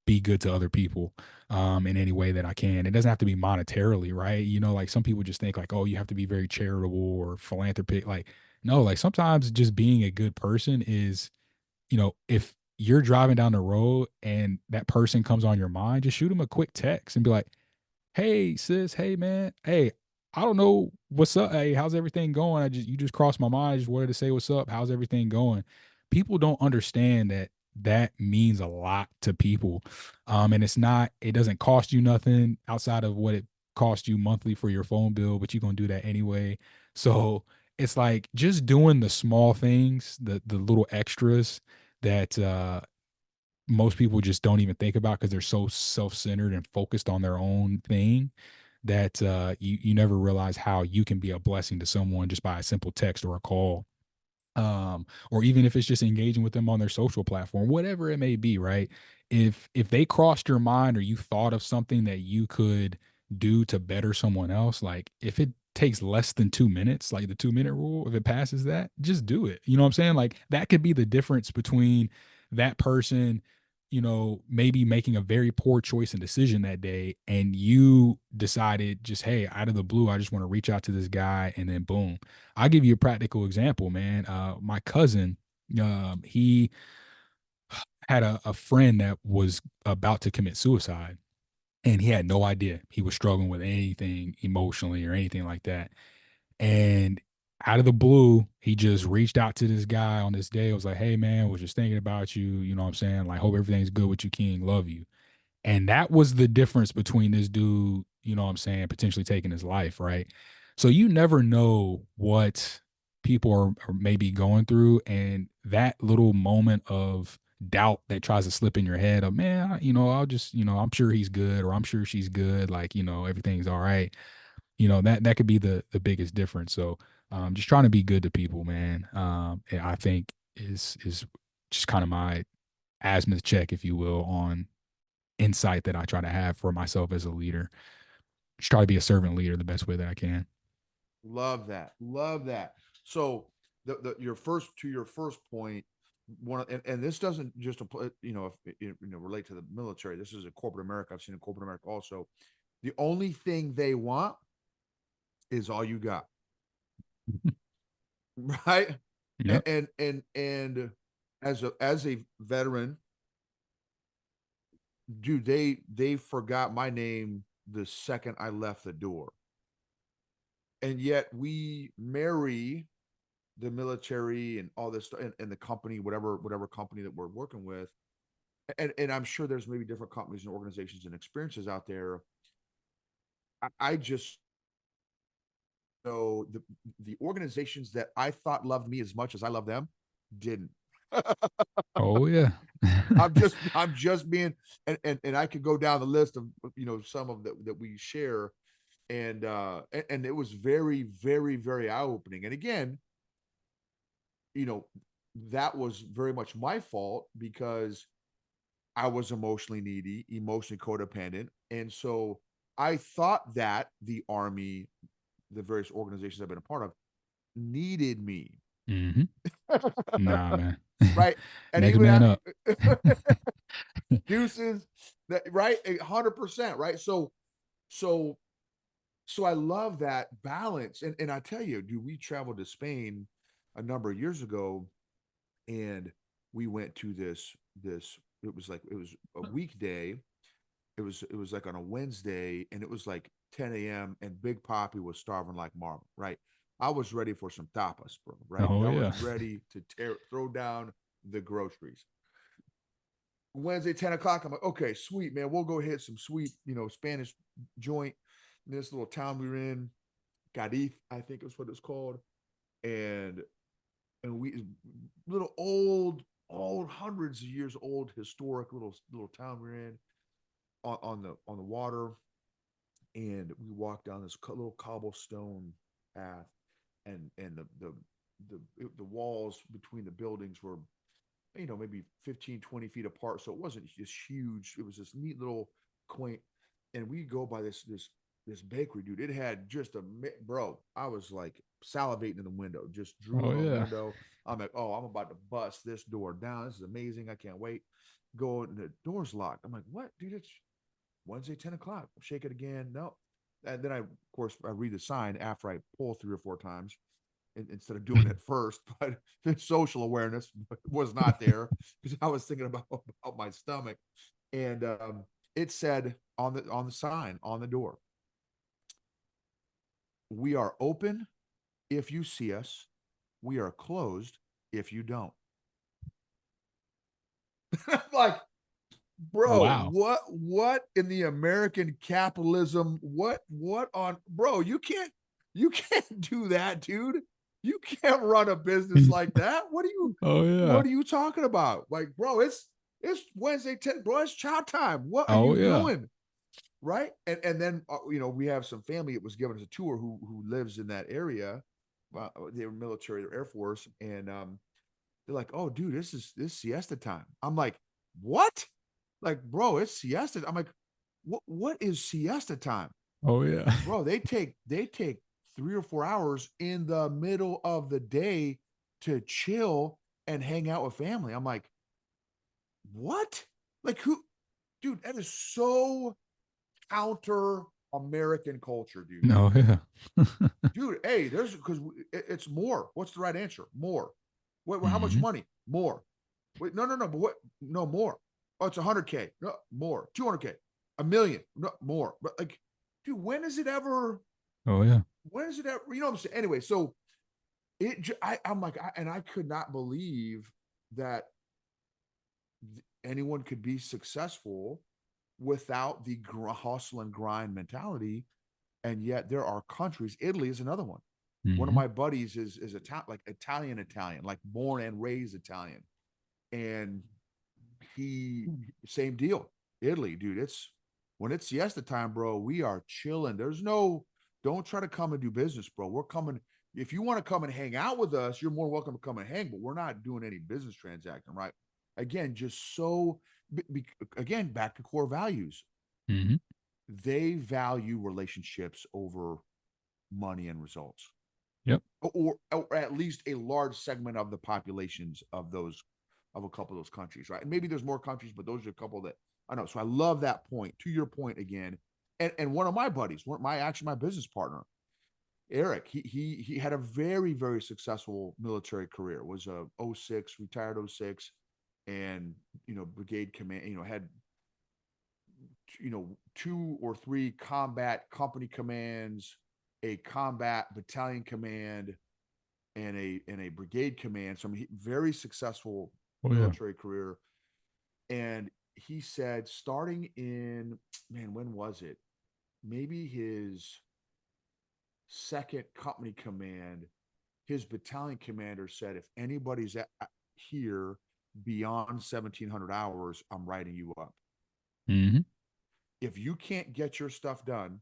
be good to other people in any way that I can. It doesn't have to be monetarily, right? Like, some people just think like, oh, you have to be very charitable or philanthropic. Like, no, like, sometimes just being a good person is, if you're driving down the road and that person comes on your mind, just shoot them a quick text and be like, hey, sis, hey, man, hey, I don't know what's up. Hey, how's everything going? You just crossed my mind. I just wanted to say what's up. How's everything going? People don't understand that that means a lot to people. And it doesn't cost you nothing outside of what it costs you monthly for your phone bill, but you're gonna do that anyway. So it's like just doing the small things, the little extras that most people just don't even think about because they're so self-centered and focused on their own thing that you never realize how you can be a blessing to someone just by a simple text or a call, or even if it's just engaging with them on their social platform, whatever it may be, right? If they crossed your mind or you thought of something that you could do to better someone else, like if it takes less than 2 minutes, like the 2 minute rule, if it passes that, just do it. You know what I'm saying? Like that could be the difference between that person, maybe making a very poor choice and decision that day, and you decided just, hey, out of the blue, I just want to reach out to this guy, and then boom. I'll give you a practical example, man. My cousin, he had a friend that was about to commit suicide, and he had no idea he was struggling with anything emotionally or anything like that. And out of the blue, he just reached out to this guy on this day. I was like, hey, man, was just thinking about you. You know what I'm saying? Like, hope everything's good with you, King. Love you. And that was the difference between this dude, you know what I'm saying, potentially taking his life, right? So you never know what people are maybe going through. And that little moment of doubt that tries to slip in your head of, man, I'll just, I'm sure he's good, or I'm sure she's good. Like, everything's all right. That could be the biggest difference. So just trying to be good to people, man. I think is just kind of my azimuth check, if you will, on insight that I try to have for myself as a leader. Just try to be a servant leader the best way that I can. Love that. Love that. So your first point, and this doesn't just apply, if, relate to the military. This is a corporate America. I've seen in corporate America also. The only thing they want is all you got. Right? Yep. And as a veteran, dude, they forgot my name the second I left the door. And yet we marry the military and all this stuff, and the company, whatever company that we're working with. And I'm sure there's maybe different companies and organizations and experiences out there. I just know the organizations that I thought loved me as much as I love them didn't. Oh yeah. I'm just being, and I could go down the list of some of that we share, and it was very, very, very eye opening. And again, you know that was very much my fault because I was emotionally needy, emotionally codependent, and so I thought that the Army, the various organizations I've been a part of, needed me. hmm Nah, man. Right. And Next even man I, up. deuces, that right, 100%, right? So so I love that balance. And I tell you, dude, we traveled to Spain a number of years ago, and we went to this it was a weekday. It was like on a Wednesday, and it was like 10 a.m. and Big Poppy was starving like marble, right? I was ready for some tapas, bro, right? Oh I was yeah. ready to throw down the groceries. Wednesday, 10 o'clock. I'm like, okay, sweet, man. We'll go hit some sweet, Spanish joint in this little town we were in. Cadiz, I think is what it's called. And we little old hundreds of years old, historic little town we're in on the water. And we walked down this little cobblestone path, and the walls between the buildings were maybe 15-20 feet apart, so it wasn't just huge. It was this neat little quaint. And we go by this bakery, dude. It had just bro, I was like salivating in the window, just Oh drooling on the yeah. window. I'm like, oh, I'm about to bust this door down. This is amazing. I can't wait. Go, and the door's locked. I'm like, what, dude? It's Wednesday, 10 o'clock. Shake it again. No. And then of course, I read the sign after I pull 3 or 4 times instead of doing it first. But the social awareness was not there because I was thinking about my stomach. And it said on the sign on the door, "We are open if you see us. We are closed if you don't." Like, bro, Wow. what in the American capitalism? What on, bro? You can't do that, dude. You can't run a business like that. Oh yeah. What are you talking about? Like, bro, it's Wednesday 10, bro. It's chow time. What are Oh you yeah. doing? Right. And then we have some family. It was given us a tour who lives in that area. They were military, they're Air Force, and they're like, "Oh, dude, this siesta time." I'm like, "What?" Like, bro, it's siesta. I'm like, what is siesta time? Oh yeah. Bro, they take 3 or 4 hours in the middle of the day to chill and hang out with family. I'm like, what? Like, who, dude, that is so counter American culture, dude. No, yeah. Dude, hey, there's because it's more. What's the right answer? More. Wait, well, how much Hmm. money? More. Wait, no, but what? No, more. Oh, it's 100K. No, more. 200K. A million. No, more. But like, dude, when is it ever? Oh yeah. When is it ever? You know what I'm saying? Anyway, so I'm like, and I could not believe that anyone could be successful without the hustle and grind mentality. And yet there are countries. Italy is another one. One of Hmm. my buddies is like Italian, like born and raised Italian, and he same deal. Italy, dude. It's when it's siesta time, bro. We are chilling. There's no, don't try to come and do business, bro. We're coming. If you want to come and hang out with us, you're more welcome to come and hang. But we're not doing any business transaction, right? Again, just so. Again, back to core values. Hmm. They value relationships over money and results, Yep. or at least a large segment of the populations of those, of a couple of those countries, right? And maybe there's more countries, but those are a couple that I know. So I love that point. To your point again, and one of my buddies, my business partner, Eric, he had a very successful military career. Was a '06, retired '06, and brigade command. Had 2 or 3 combat company commands, a combat battalion command, and a brigade command. So I mean, very successful Oh yeah. military career. And he said, starting in, man, when was it? Maybe his second company command, his battalion commander said, if anybody's here beyond 1,700 hours, I'm writing you up. Hmm. If you can't get your stuff done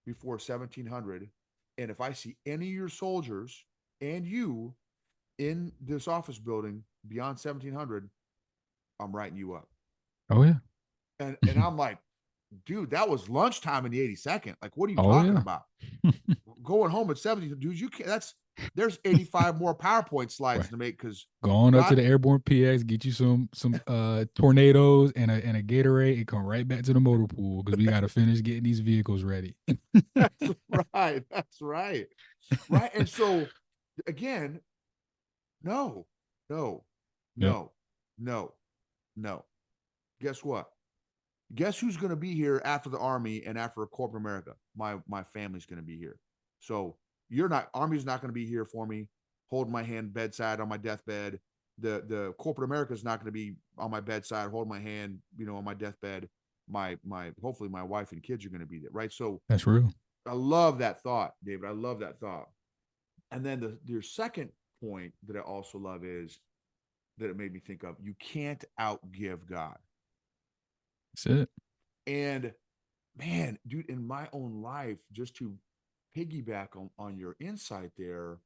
before 1,700, and if I see any of your soldiers and you in this office building beyond 1,700, I'm writing you up. Oh yeah. And I'm like, dude, that was lunchtime in the 82nd. Like, what are you Oh talking yeah. about? Going home at 70, dude, you can't. There's 85 more PowerPoint slides Right. to make because Go on up to God, the airborne PX, get you some tornadoes and a Gatorade, and come right back to the motor pool because we got to finish getting these vehicles ready. that's right. That's right. Right. And so again, no, no, Yep. no, no, no. Guess what? Guess who's going to be here after the army and after corporate America? My family's going to be here. So you're not, army's not going to be here for me, holding my hand bedside on my deathbed. The corporate America is not going to be on my bedside, holding my hand, on my deathbed. My hopefully my wife and kids are going to be there, right? So That's real. I love that thought, David. I love that thought. And then your second point that I also love is that it made me think of, you can't outgive God. That's it. And man, dude, in my own life, just to piggyback on your insight there,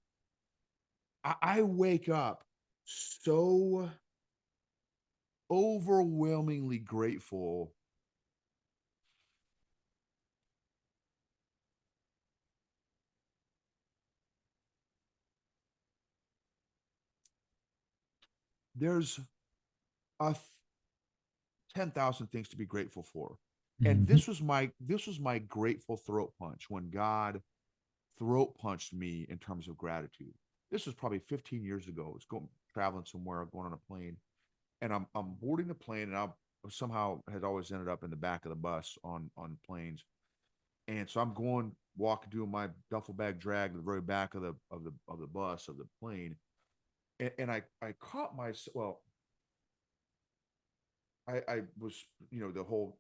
I wake up so overwhelmingly grateful. There's a 10,000 things to be grateful for. And Hmm. this was my grateful throat punch when God throat punched me in terms of gratitude. This was probably 15 years ago. I was going traveling somewhere, going on a plane, and I'm boarding the plane, and I somehow had always ended up in the back of the bus on planes. And so I'm going walking, doing my duffel bag drag to the very back of the bus of the plane, and I caught my, well, I was, the whole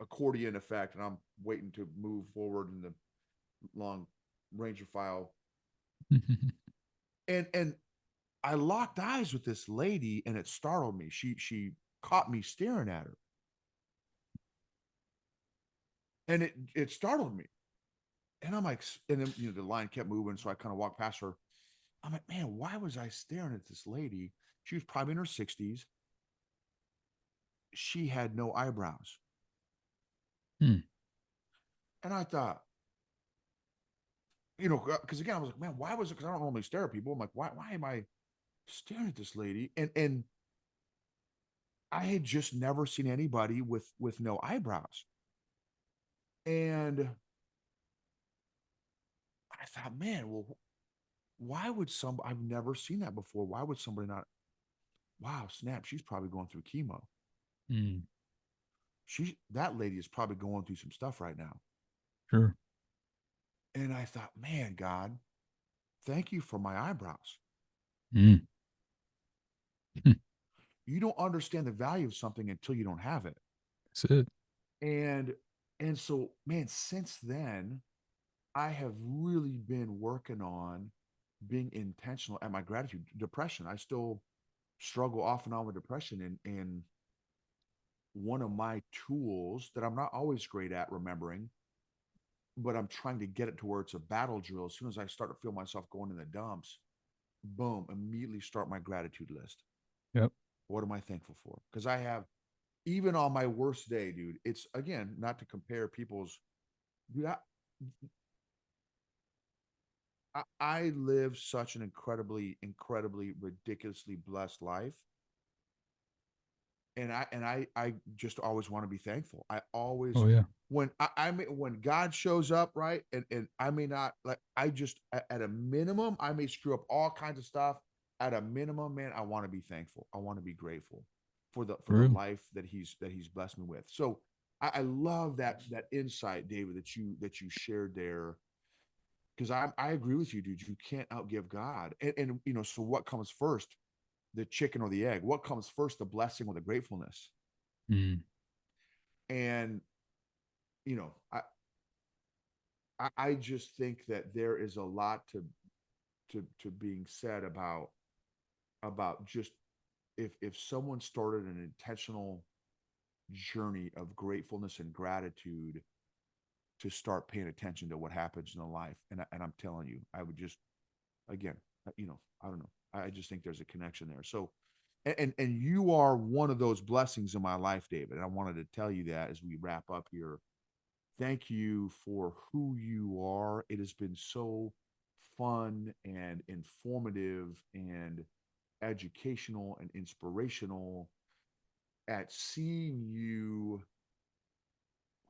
accordion effect, and I'm waiting to move forward in the long Ranger file, and I locked eyes with this lady, and it startled me. She caught me staring at her, and it startled me. And I'm like, and then the line kept moving, so I kind of walked past her. I'm like, man, why was I staring at this lady? She was probably in her 60s. She had no eyebrows, Hmm. and I thought, because again, I was like, man, why was it? Because I don't normally stare at people. I'm like, why am I staring at this lady? And I had just never seen anybody with no eyebrows, and I thought, man, well, why would some? I've never seen that before. Why would somebody not? Wow, snap! She's probably going through chemo. Hmm. That lady is probably going through some stuff right now. Sure. And I thought, man, God, thank you for my eyebrows. Mm. You don't understand the value of something until you don't have it. That's it. And and so, man, since then, I have really been working on being intentional at my gratitude. Depression, I still struggle off and on with depression. And one of my tools that I'm not always great at remembering, but I'm trying to get it to where it's a battle drill. As soon as I start to feel myself going in the dumps, boom, immediately start my gratitude list. Yep. What am I thankful for? Because I have, even on my worst day, dude, it's again, not to compare people's, dude, I live such an incredibly, ridiculously blessed life. And I just always want to be thankful. I always, Oh yeah. when God shows up, right, and I may not, like, I just, at a minimum, I may screw up all kinds of stuff. At a minimum, man, I want to be thankful. I want to be grateful for For the real. life that he's blessed me with. So I love that insight, David, that you shared there, because I agree with you, dude. You can't outgive God. And so what comes first, the chicken or the egg? What comes first, the blessing or the gratefulness? Mm. And you know, I just think that there is a lot to being said about just, if someone started an intentional journey of gratefulness and gratitude to start paying attention to what happens in the life. And I'm telling you, I would just, again, I don't know. I just think there's a connection there. So, and you are one of those blessings in my life, David. And I wanted to tell you that as we wrap up here. Thank you for who you are. It has been so fun and informative and educational and inspirational at seeing you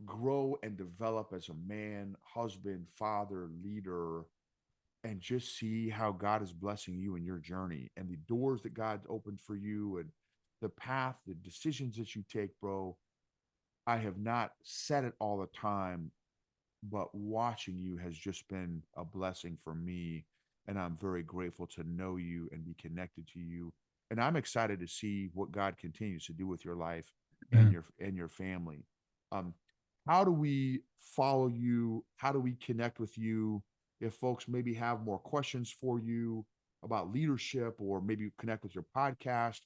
grow and develop as a man, husband, father, leader, and just see how God is blessing you in your journey and the doors that God's opened for you and the path, the decisions that you take, bro. I have not said it all the time, but watching you has just been a blessing for me. And I'm very grateful to know you and be connected to you. And I'm excited to see what God continues to do with your life and Yeah. your family. Um, how do we follow you? How do we connect with you? If folks maybe have more questions for you about leadership, or maybe connect with your podcast,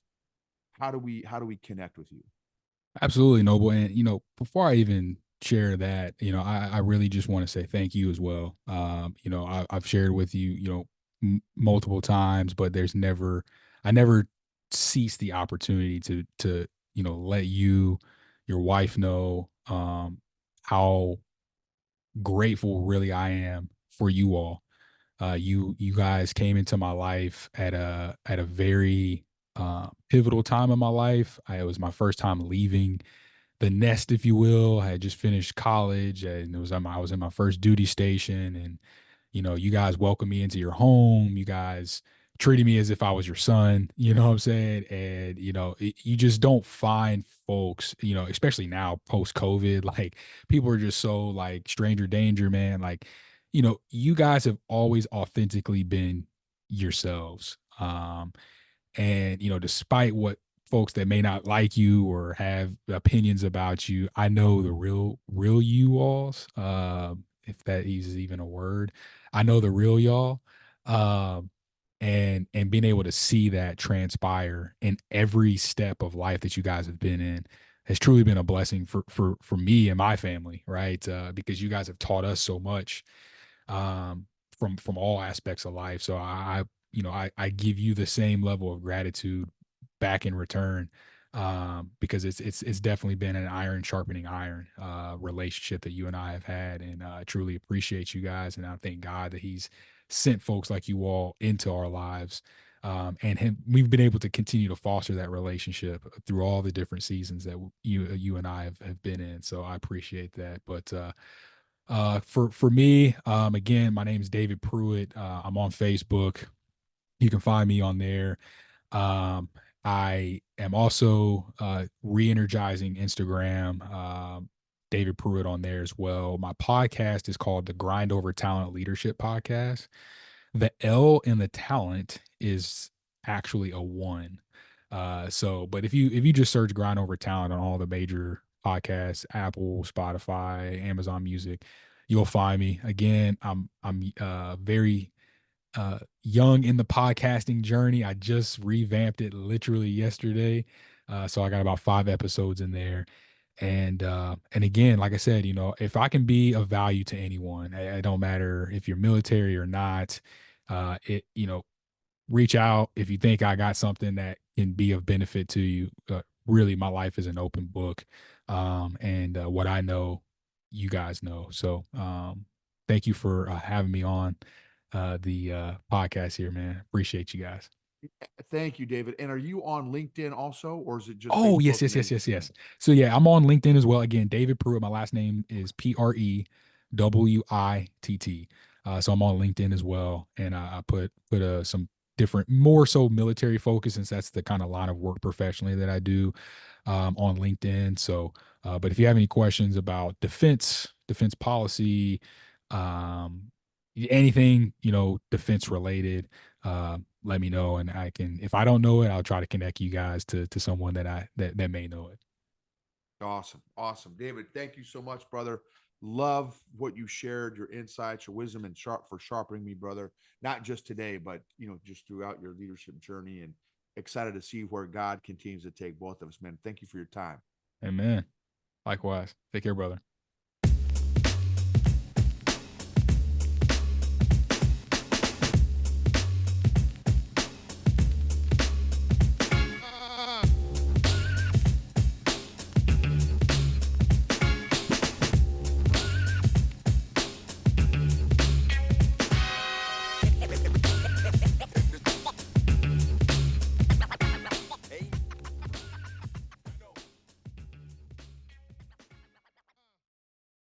how do we connect with you? Absolutely, Noble. And before I even share that, I really just want to say thank you as well. I've shared with you, multiple times, but I never cease the opportunity to let your wife know how grateful really I am for you all. You guys came into my life at a very pivotal time in my life. It was my first time leaving the nest, if you will. I had just finished college, and I was in my first duty station, and you guys welcomed me into your home. You guys treated me as if I was your son. You know what I'm saying? And you just don't find folks, especially now post COVID. Like, people are just so like stranger danger, man. Like, you guys have always authentically been yourselves. And despite what folks that may not like you or have opinions about you, I know the real you alls, if that is even a word. I know the real y'all. Um, and being able to see that transpire in every step of life that you guys have been in has truly been a blessing for me and my family, right? Because you guys have taught us so much, from all aspects of life. So I give you the same level of gratitude back in return, because it's definitely been an iron sharpening iron relationship that you and I have had, and I truly appreciate you guys, and I thank God that He's sent folks like you all into our lives. We've been able to continue to foster that relationship through all the different seasons that you and I have been in. So I appreciate that. But for me, again, my name is David Prewitt. I'm on Facebook. You can find me on there. Um, I am also re-energizing Instagram. David Prewitt on there as well. My podcast is called the Grind Over Talent Leadership Podcast. The L in the talent is actually a one. But if you just search Grind Over Talent on all the major podcasts, Apple, Spotify, Amazon Music, you'll find me. Again, I'm very young in the podcasting journey. I just revamped it literally yesterday. So I got about 5 episodes in there. And again, like I said, if I can be of value to anyone, it don't matter if you're military or not, reach out if you think I got something that can be of benefit to you. Really, my life is an open book. And what I know, you guys know. So thank you for having me on the podcast here, man. Appreciate you guys. Thank you, David. And are you on LinkedIn also, or is it just Oh, yes, Facebook yes, and yes, yes, Instagram? yes. So yeah, I'm on LinkedIn as well. Again, David Pruitt. My last name is Prewitt. So I'm on LinkedIn as well, and I put some different, more so military focus, since that's the kind of line of work professionally that I do, on LinkedIn. So, but if you have any questions about defense policy, um, anything defense related, let me know, and I can, if I don't know it, I'll try to connect you guys to someone that may know it. Awesome. Awesome. David, thank you so much, brother. Love what you shared, your insights, your wisdom, and for sharpening me, brother. Not just today, but just throughout your leadership journey, and excited to see where God continues to take both of us, man. Thank you for your time. Amen. Likewise. Take care, brother.